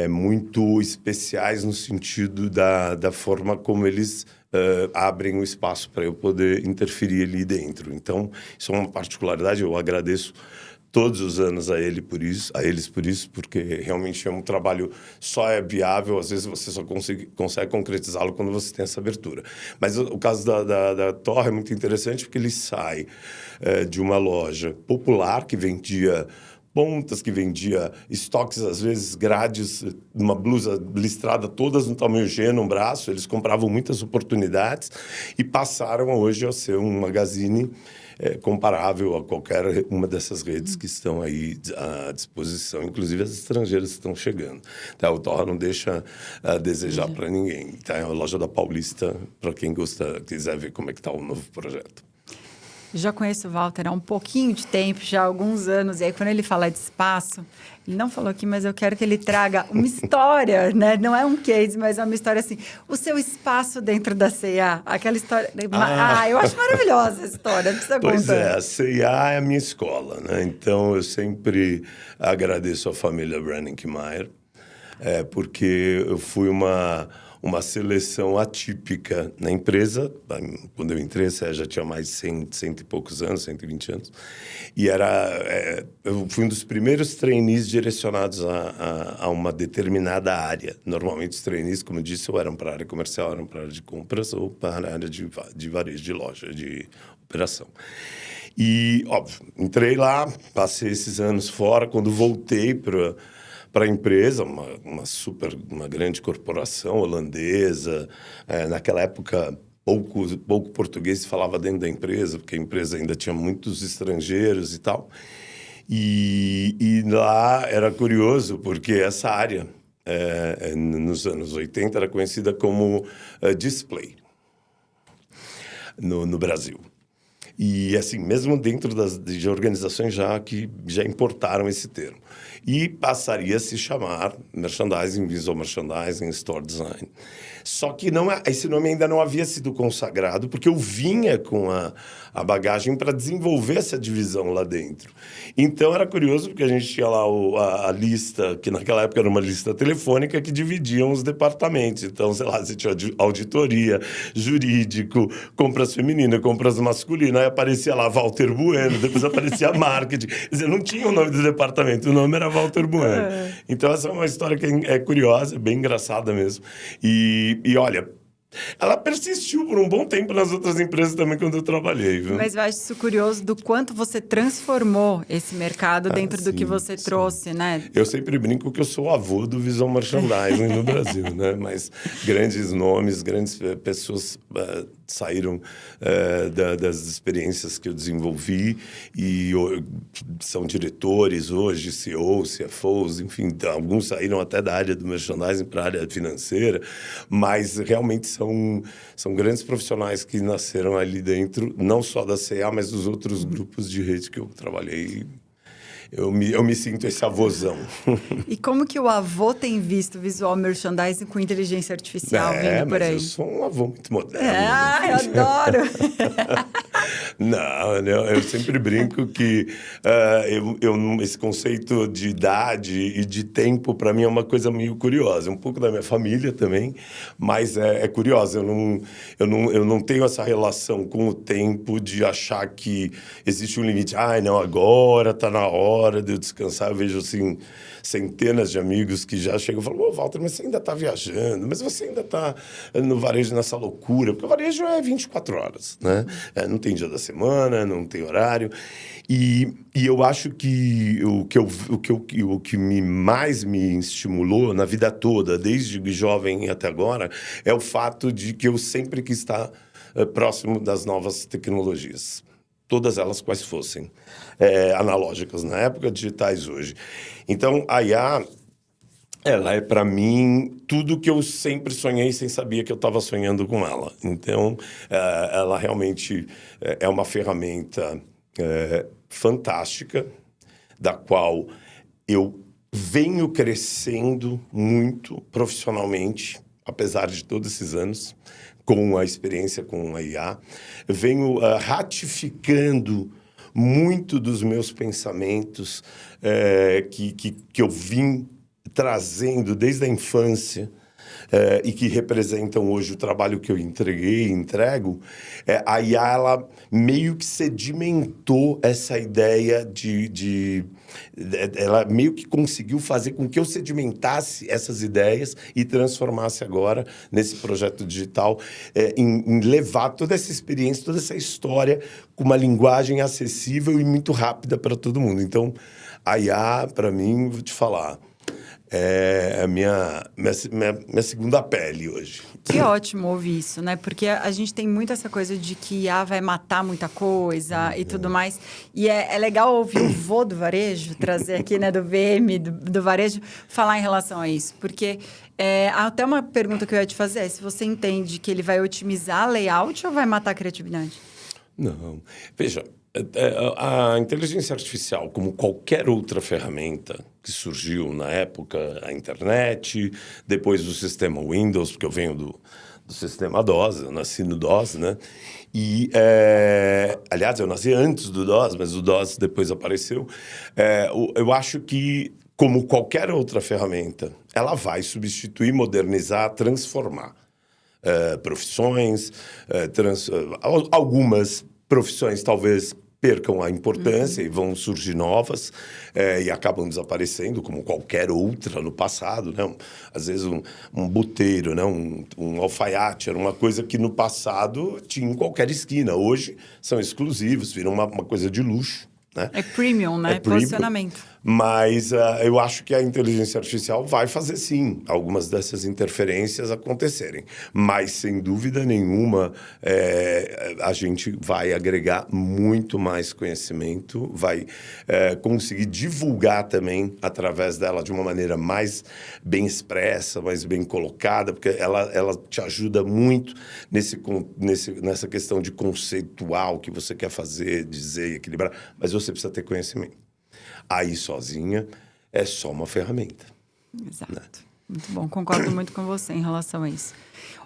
muito especiais no sentido da forma como eles abrem o espaço para eu poder interferir ali dentro. Então, isso é uma particularidade, eu agradeço todos os anos a eles por isso, porque realmente é um trabalho só é viável, às vezes você só consegue concretizá-lo quando você tem essa abertura. Mas o caso da Torre é muito interessante porque ele sai de uma loja popular que vendia pontas, que vendia estoques, às vezes grades, uma blusa listrada, todas no tamanho G no braço, eles compravam muitas oportunidades e passaram hoje a ser um magazine comparável a qualquer uma dessas redes que estão aí à disposição, inclusive as estrangeiras que estão chegando. Tá? O Torra não deixa a desejar para ninguém. Tá? É a loja da Paulista, para quem quiser ver como é que está o novo projeto. Já conheço o Walter há um pouquinho de tempo, já há alguns anos. E aí, quando ele fala de espaço, ele não falou aqui, mas eu quero que ele traga uma história, né? Não é um case, mas é uma história assim. O seu espaço dentro da C&A, aquela história... eu acho maravilhosa essa história, não precisa Pois contar. a C&A é a minha escola, né? Então, eu sempre agradeço a família Brenninkmeier, porque eu fui uma seleção atípica na empresa. Quando eu entrei, já tinha mais de 100 e poucos anos, 120 anos. E eu fui um dos primeiros trainees direcionados a uma determinada área. Normalmente, os trainees, como eu disse, ou eram para a área comercial, eram para a área de compras, ou para a área de varejo, de loja, de operação. E, óbvio, entrei lá, passei esses anos fora. Quando voltei para a empresa, uma grande corporação holandesa. Naquela época, pouco português se falava dentro da empresa, porque a empresa ainda tinha muitos estrangeiros e tal. E lá era curioso, porque essa área, nos anos 80, era conhecida como display no Brasil. E, assim, mesmo dentro de organizações que já importaram esse termo. E passaria a se chamar merchandising, visual merchandising, store design. Só que esse nome ainda não havia sido consagrado, porque eu vinha com a bagagem para desenvolver essa divisão lá dentro. Então, era curioso, porque a gente tinha lá a lista, que naquela época era uma lista telefônica, que dividiam os departamentos. Então, sei lá, você tinha auditoria, jurídico, compras femininas, compras masculinas. Aí aparecia lá Walter Bueno, depois aparecia marketing. Quer dizer, não tinha o nome do departamento, o nome era Walter Bueno. Então, essa é uma história que é curiosa, bem engraçada mesmo. E olha, ela persistiu por um bom tempo nas outras empresas também quando eu trabalhei, viu? Mas eu acho isso curioso do quanto você transformou esse mercado dentro do que você trouxe, né? Eu sempre brinco que eu sou o avô do visual merchandising no Brasil, né? Mas grandes nomes, grandes pessoas saíram das experiências que eu desenvolvi e são diretores hoje, CEOs, CFOs, enfim, alguns saíram até da área do merchandising para a área financeira, mas realmente são grandes profissionais que nasceram ali dentro, não só da C&A, mas dos outros grupos de rede que eu trabalhei. Eu me sinto esse avôzão. E como que o avô tem visto visual merchandising com inteligência artificial vindo por aí? Eu sou um avô muito moderno. Eu adoro! Não, eu sempre brinco que esse conceito de idade e de tempo, para mim, é uma coisa meio curiosa. Um pouco da minha família também, mas é curiosa. Eu não tenho essa relação com o tempo de achar que existe um limite. Não, agora está na hora de eu descansar. Eu vejo, assim, centenas de amigos que já chegam e falam: Walter, mas você ainda está viajando, mas você ainda está no varejo nessa loucura. Porque o varejo é 24 horas, né? Não tem dia da semana, não tem horário. E eu acho que o que mais me estimulou na vida toda, desde jovem até agora, é o fato de que eu sempre quis estar próximo das novas tecnologias. Todas elas quais fossem, analógicas na época, digitais hoje. Então, a IA, ela é, para mim, tudo que eu sempre sonhei sem saber que eu estava sonhando com ela. Então, ela realmente é uma ferramenta fantástica, da qual eu venho crescendo muito profissionalmente, apesar de todos esses anos, com a experiência com a IA. Eu venho ratificando muito dos meus pensamentos que eu vim trazendo desde a infância e que representam hoje o trabalho que eu entreguei e entrego. A IA, ela meio que sedimentou essa ideia ela meio que conseguiu fazer com que eu sedimentasse essas ideias e transformasse agora nesse projeto digital em levar toda essa experiência, toda essa história com uma linguagem acessível e muito rápida para todo mundo. Então, a IA, para mim, vou te falar, é a minha segunda pele hoje. Que ótimo ouvir isso, né? Porque a gente tem muito essa coisa de que IA vai matar muita coisa e tudo mais. E é legal ouvir o vô do varejo, trazer aqui, né, do VM, do varejo, falar em relação a isso. Porque até uma pergunta que eu ia te fazer é se você entende que ele vai otimizar layout ou vai matar a criatividade? Não. Veja, a inteligência artificial, como qualquer outra ferramenta que surgiu na época, a internet, depois do sistema Windows, porque eu venho do sistema DOS, eu nasci no DOS, né? E, aliás, eu nasci antes do DOS, mas o DOS depois apareceu. Eu acho que, como qualquer outra ferramenta, ela vai substituir, modernizar, transformar profissões, algumas profissões talvez percam a importância e vão surgir novas e acabam desaparecendo, como qualquer outra no passado, né? Às vezes um buteiro, né? um alfaiate, era uma coisa que no passado tinha em qualquer esquina. Hoje são exclusivos, viram uma coisa de luxo. Né? É premium, né? Posicionamento. Mas eu acho que a inteligência artificial vai fazer, sim, algumas dessas interferências acontecerem. Mas, sem dúvida nenhuma, a gente vai agregar muito mais conhecimento, vai conseguir divulgar também através dela de uma maneira mais bem expressa, mais bem colocada, porque ela te ajuda muito nessa questão de conceituar o que você quer fazer, dizer e equilibrar, mas você precisa ter conhecimento. Aí, sozinha, é só uma ferramenta. Exato. Né? Muito bom. Concordo muito com você em relação a isso.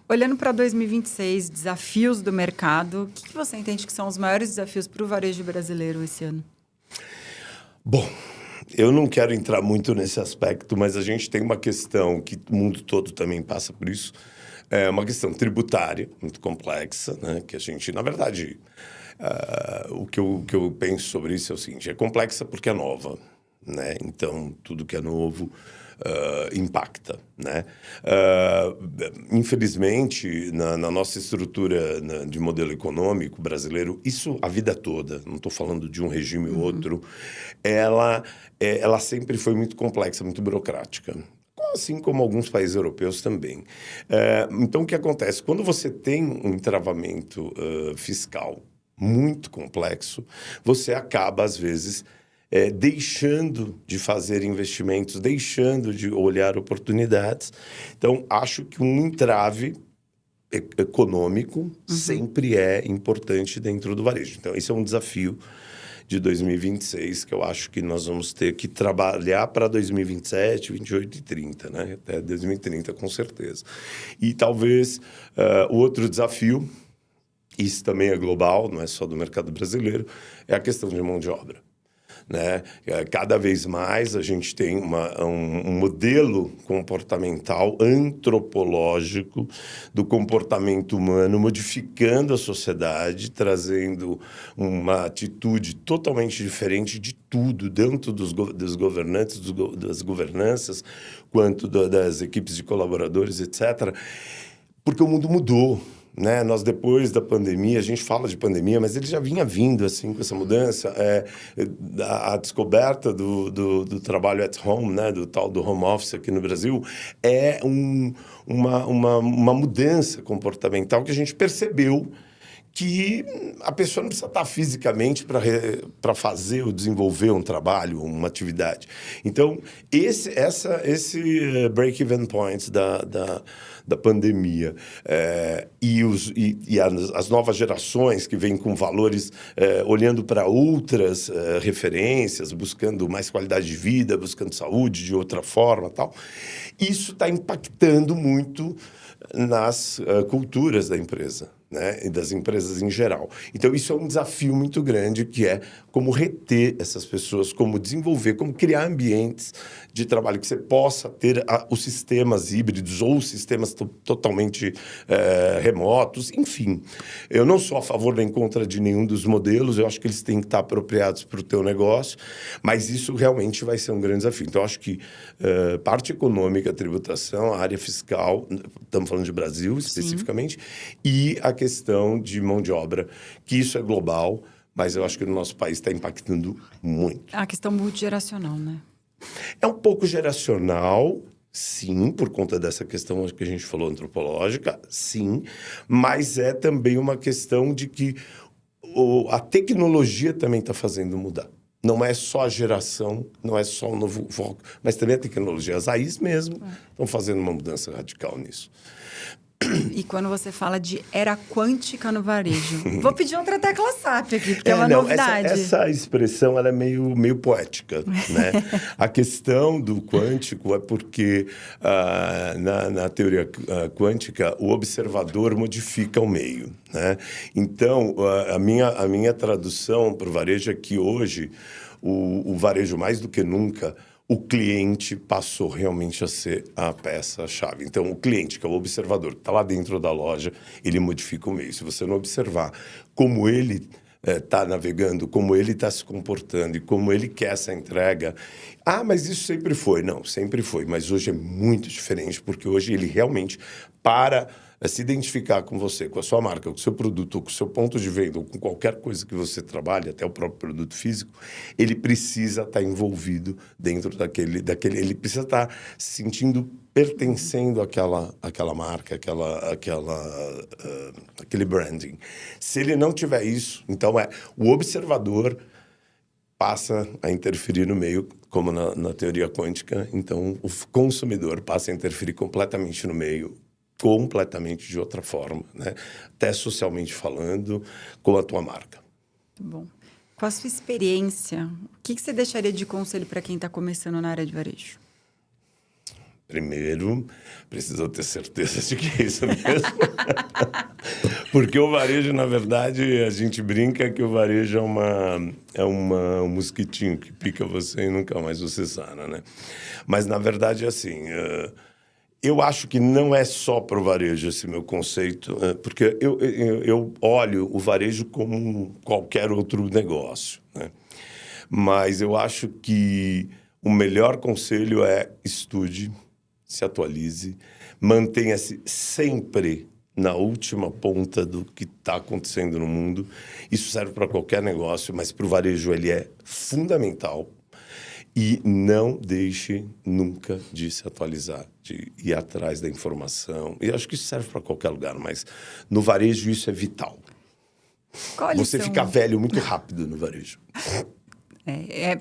Olhando para 2026, desafios do mercado, o que você entende que são os maiores desafios para o varejo brasileiro esse ano? Bom, eu não quero entrar muito nesse aspecto, mas a gente tem uma questão que o mundo todo também passa por isso. É uma questão tributária muito complexa, né? Que a gente, na verdade... o que eu penso sobre isso é o seguinte, é complexa porque é nova, né? Então, tudo que é novo impacta, né? Infelizmente, na nossa estrutura de modelo econômico brasileiro, isso a vida toda, não estou falando de um regime ou outro, ela sempre foi muito complexa, muito burocrática. Assim como alguns países europeus também. Então, o que acontece? Quando você tem um travamento fiscal muito complexo, você acaba, às vezes, deixando de fazer investimentos, deixando de olhar oportunidades. Então, acho que um entrave econômico sempre é importante dentro do varejo. Então, esse é um desafio de 2026, que eu acho que nós vamos ter que trabalhar para 2027, 28 e 30, né? Até 2030, com certeza. E talvez o outro desafio, isso também é global, não é só do mercado brasileiro, é a questão de mão de obra. Né? Cada vez mais a gente tem um modelo comportamental antropológico do comportamento humano modificando a sociedade, trazendo uma atitude totalmente diferente de tudo, tanto dos governantes, das governanças, quanto das equipes de colaboradores, etc. Porque o mundo mudou. Né? Nós, depois da pandemia, a gente fala de pandemia, mas ele já vinha vindo assim, com essa mudança. A descoberta do trabalho at home, né? Do tal do home office aqui no Brasil, é uma mudança comportamental que a gente percebeu que a pessoa não precisa estar fisicamente para fazer ou desenvolver um trabalho, uma atividade. Então, esse break-even point da pandemia e as novas gerações que vêm com valores olhando para outras referências, buscando mais qualidade de vida, buscando saúde de outra forma, tal, isso está impactando muito nas culturas da empresa, né? E das empresas em geral. Então, isso é um desafio muito grande, que é como reter essas pessoas, como desenvolver, como criar ambientes de trabalho que você possa ter os sistemas híbridos ou sistemas totalmente remotos, enfim. Eu não sou a favor nem contra de nenhum dos modelos, eu acho que eles têm que estar apropriados para o teu negócio, mas isso realmente vai ser um grande desafio. Então, eu acho que parte econômica, tributação, a área fiscal, estamos falando de Brasil especificamente, sim, e a questão de mão de obra, que isso é global, mas eu acho que no nosso país está impactando muito. A questão multigeracional, né? É um pouco geracional, sim, por conta dessa questão que a gente falou antropológica, sim, mas é também uma questão de que a tecnologia também está fazendo mudar. Não é só a geração, não é só o novo foco, mas também a tecnologia. As AIs mesmo estão fazendo uma mudança radical nisso. E quando você fala de era quântica no varejo, vou pedir outra tecla SAP aqui, porque é uma novidade. Essa expressão ela é meio poética, né? A questão do quântico é porque na teoria quântica o observador modifica o meio, né? Então, a minha tradução para o varejo é que hoje o varejo, mais do que nunca, o cliente passou realmente a ser a peça-chave. Então, o cliente, que é o observador, que está lá dentro da loja, ele modifica o meio. Se você não observar como ele está navegando, como ele está se comportando e como ele quer essa entrega... Ah, mas isso sempre foi. Não, sempre foi. Mas hoje é muito diferente, porque hoje ele realmente para se identificar com você, com a sua marca, com o seu produto, ou com o seu ponto de venda, ou com qualquer coisa que você trabalhe, até o próprio produto físico, ele precisa estar envolvido dentro daquele ele precisa estar se sentindo pertencendo àquela marca, aquele branding. Se ele não tiver isso, então o observador passa a interferir no meio, como na teoria quântica, então o consumidor passa a interferir completamente no meio, completamente de outra forma, né? Até socialmente falando, com a tua marca. Muito bom. Com a sua experiência, o que você deixaria de conselho para quem está começando na área de varejo? Primeiro, precisa ter certeza de que é isso mesmo. Porque o varejo, na verdade, a gente brinca que o varejo é um mosquitinho que pica você e nunca mais você sana, né? Mas, na verdade, é assim... Eu acho que não é só para o varejo esse meu conceito, porque eu olho o varejo como qualquer outro negócio, né? Mas eu acho que o melhor conselho é estude, se atualize, mantenha-se sempre na última ponta do que está acontecendo no mundo. Isso serve para qualquer negócio, mas para o varejo ele é fundamental. E não deixe nunca de se atualizar, de ir atrás da informação. E acho que isso serve para qualquer lugar, mas no varejo isso é vital. Você fica velho muito rápido no varejo.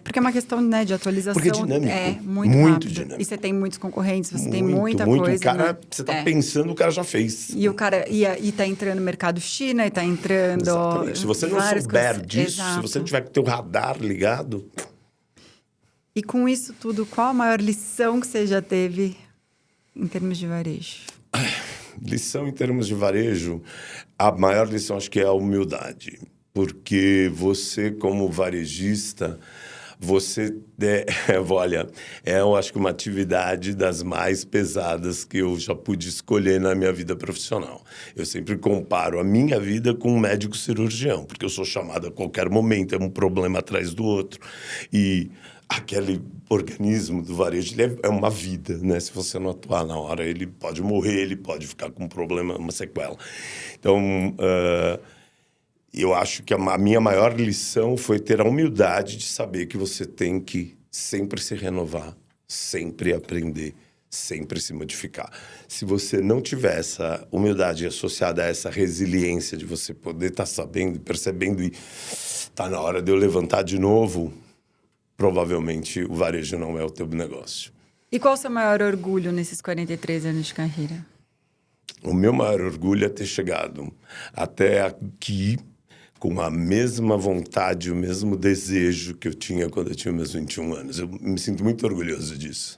Porque é uma questão, né, de atualização. Porque é dinâmico. É muito dinâmico. E você tem muitos concorrentes, você tem muita coisa. O cara, né? Você está pensando, o cara já fez. E o cara está entrando no mercado China, e está entrando... Exatamente. Se você não souber disso, se você não tiver com o teu radar ligado... E com isso tudo, qual a maior lição que você já teve em termos de varejo? Lição em termos de varejo, a maior lição acho que é a humildade. Porque você, como varejista, olha, eu acho que uma atividade das mais pesadas que eu já pude escolher na minha vida profissional. Eu sempre comparo a minha vida com um médico cirurgião, porque eu sou chamado a qualquer momento, é um problema atrás do outro. E aquele organismo do varejo, ele é uma vida, né? Se você não atuar na hora, ele pode morrer, ele pode ficar com um problema, uma sequela. Então, eu acho que a minha maior lição foi ter a humildade de saber que você tem que sempre se renovar, sempre aprender, sempre se modificar. Se você não tiver essa humildade associada a essa resiliência de você poder estar sabendo, percebendo e tá na hora de eu levantar de novo, provavelmente o varejo não é o teu negócio. E qual o seu maior orgulho nesses 43 anos de carreira? O meu maior orgulho é ter chegado até aqui com a mesma vontade, o mesmo desejo que eu tinha quando eu tinha meus 21 anos. Eu me sinto muito orgulhoso disso.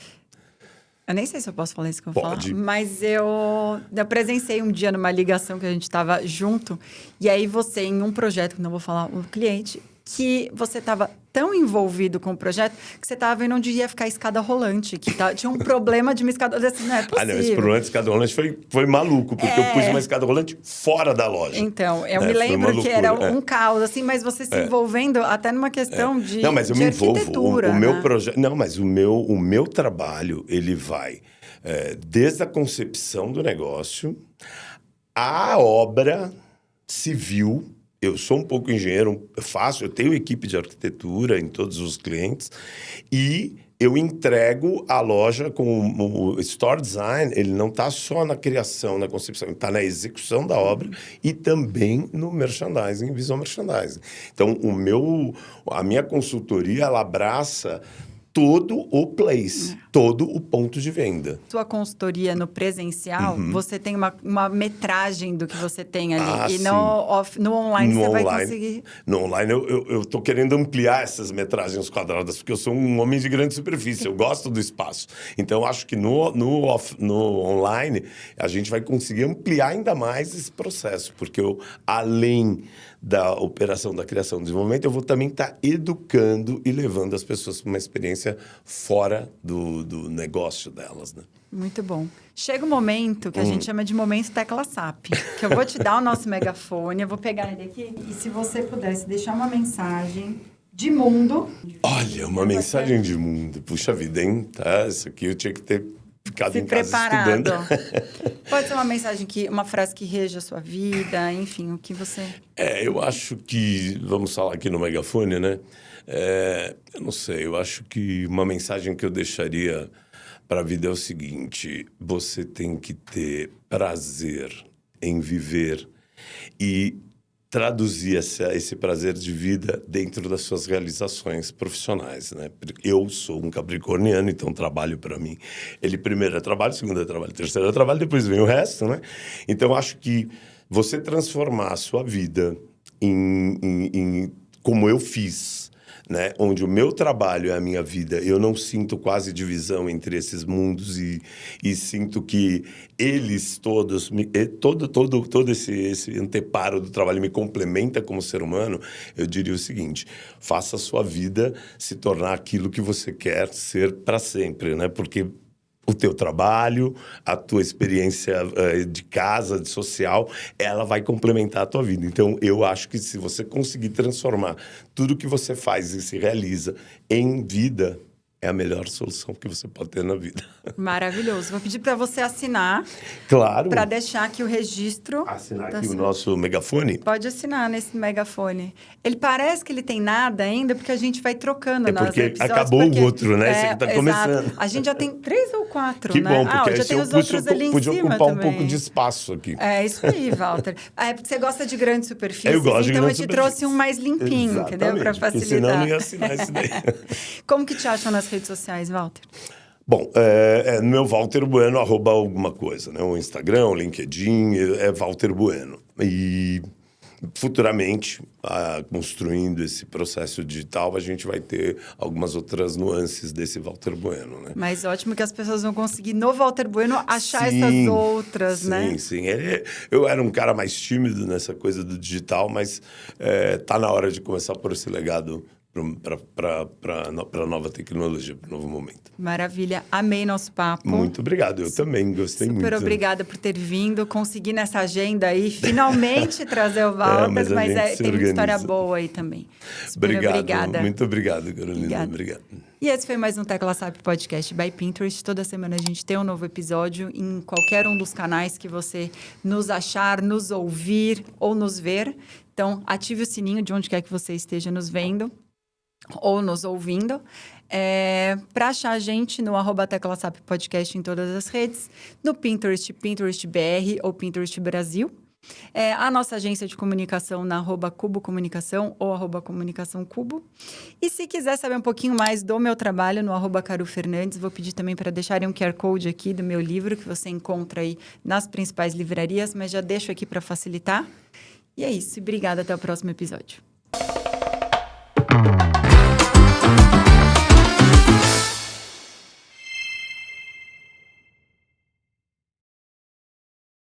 Eu nem sei se eu posso falar isso que eu vou Pode. falar, mas eu presenciei um dia numa ligação que a gente estava junto, e aí você, em um projeto, que não vou falar o cliente, que você estava tão envolvido com o projeto que você estava vendo onde ia ficar a escada rolante, que tinha um problema de uma escada rolante, assim, não é possível. Não, esse problema de escada rolante foi maluco, porque eu pus uma escada rolante fora da loja. Então, eu me lembro que era um caos, assim, mas você se envolvendo até numa questão de Não, mas eu me envolvo. O meu né? projeto... Não, mas o meu trabalho, ele vai desde a concepção do negócio, à obra civil. Eu sou um pouco engenheiro, eu tenho equipe de arquitetura em todos os clientes e eu entrego a loja com o store design, ele não está só na criação, na concepção, ele está na execução da obra e também no merchandising, visual merchandising. Então, a minha consultoria, ela abraça todo o place, todo o ponto de venda. Sua consultoria no presencial, você tem uma metragem do que você tem ali. No online você vai conseguir... No online eu estou querendo ampliar essas metragens quadradas, porque eu sou um homem de grande superfície, eu gosto do espaço. Então, eu acho que no online a gente vai conseguir ampliar ainda mais esse processo, porque além da operação da criação e desenvolvimento, eu vou também estar educando e levando as pessoas para uma experiência fora do negócio delas, né? Muito bom. Chega um momento que a gente chama de momento tecla SAP, que eu vou te dar o nosso megafone, eu vou pegar ele aqui, e se você pudesse deixar uma mensagem de mundo... Olha, uma mensagem de mundo. Puxa vida, hein? Tá, isso aqui eu tinha que ter ficado em casa estudando. Pode ser uma mensagem, uma frase que reja a sua vida, enfim, o que você... Eu acho que... Vamos falar aqui no megafone, né? Eu não sei, eu acho que uma mensagem que eu deixaria para a vida é o seguinte: você tem que ter prazer em viver e traduzir esse prazer de vida dentro das suas realizações profissionais, né? Eu sou um capricorniano, então trabalho para mim. Ele primeiro é trabalho, segundo é trabalho, terceiro é trabalho, depois vem o resto, né? Então, acho que você transformar a sua vida em como eu fiz, né? Onde o meu trabalho é a minha vida, eu não sinto quase divisão entre esses mundos e sinto que eles todos, todo esse anteparo do trabalho me complementa como ser humano. Eu diria o seguinte: faça a sua vida se tornar aquilo que você quer ser para sempre, né? Porque o teu trabalho, a tua experiência de casa, de social, ela vai complementar a tua vida. Então, eu acho que se você conseguir transformar tudo que você faz e se realiza em vida, é a melhor solução que você pode ter na vida. Maravilhoso. Vou pedir para você assinar. Claro. Para deixar aqui o registro. Assinar aqui o nosso megafone? Pode assinar nesse megafone. Ele parece que ele tem nada ainda, porque a gente vai trocando nos porque episódios. Acabou o outro, né? Esse aqui tá começando. Exato. A gente já tem 3 ou 4, que né? Que bom, porque já tem os outros ali em cima podia ocupar também. um pouco de espaço aqui. É isso aí, Walter. Porque você gosta de grandes superfícies. Eu gosto de Então, grandes eu te trouxe um mais limpinho, exatamente, entendeu? Para facilitar. Porque senão eu não ia assinar isso daí. Como que te acham nas redes sociais, Walter? Bom, no meu Walter Bueno, @alguma coisa, né? O Instagram, o LinkedIn, é Walter Bueno. E futuramente, construindo esse processo digital, a gente vai ter algumas outras nuances desse Walter Bueno, né? Mas ótimo que as pessoas vão conseguir, no Walter Bueno, achar sim, essas outras, né? Sim. Eu era um cara mais tímido nessa coisa do digital, mas tá na hora de começar por esse legado para a nova tecnologia, para o novo momento. Maravilha. Amei nosso papo. Muito obrigado. Eu também gostei muito. Super obrigada por ter vindo, conseguir nessa agenda aí, finalmente trazer o Walter, mas tem muita história boa aí também. Super obrigada. Muito obrigado, Carolina. Obrigado. E esse foi mais um Tecla SAP Podcast by Pinterest. Toda semana a gente tem um novo episódio em qualquer um dos canais que você nos achar, nos ouvir ou nos ver. Então, ative o sininho de onde quer que você esteja nos vendo ou nos ouvindo. Para achar a gente no @teclasap podcast em todas as redes, no Pinterest, Pinterest BR ou Pinterest Brasil. A nossa agência de comunicação na @Cubo Comunicação ou @Comunicação Cubo. E se quiser saber um pouquinho mais do meu trabalho no @Caru Fernandes, vou pedir também para deixarem um QR Code aqui do meu livro, que você encontra aí nas principais livrarias, mas já deixo aqui para facilitar. E é isso. Obrigada. Até o próximo episódio.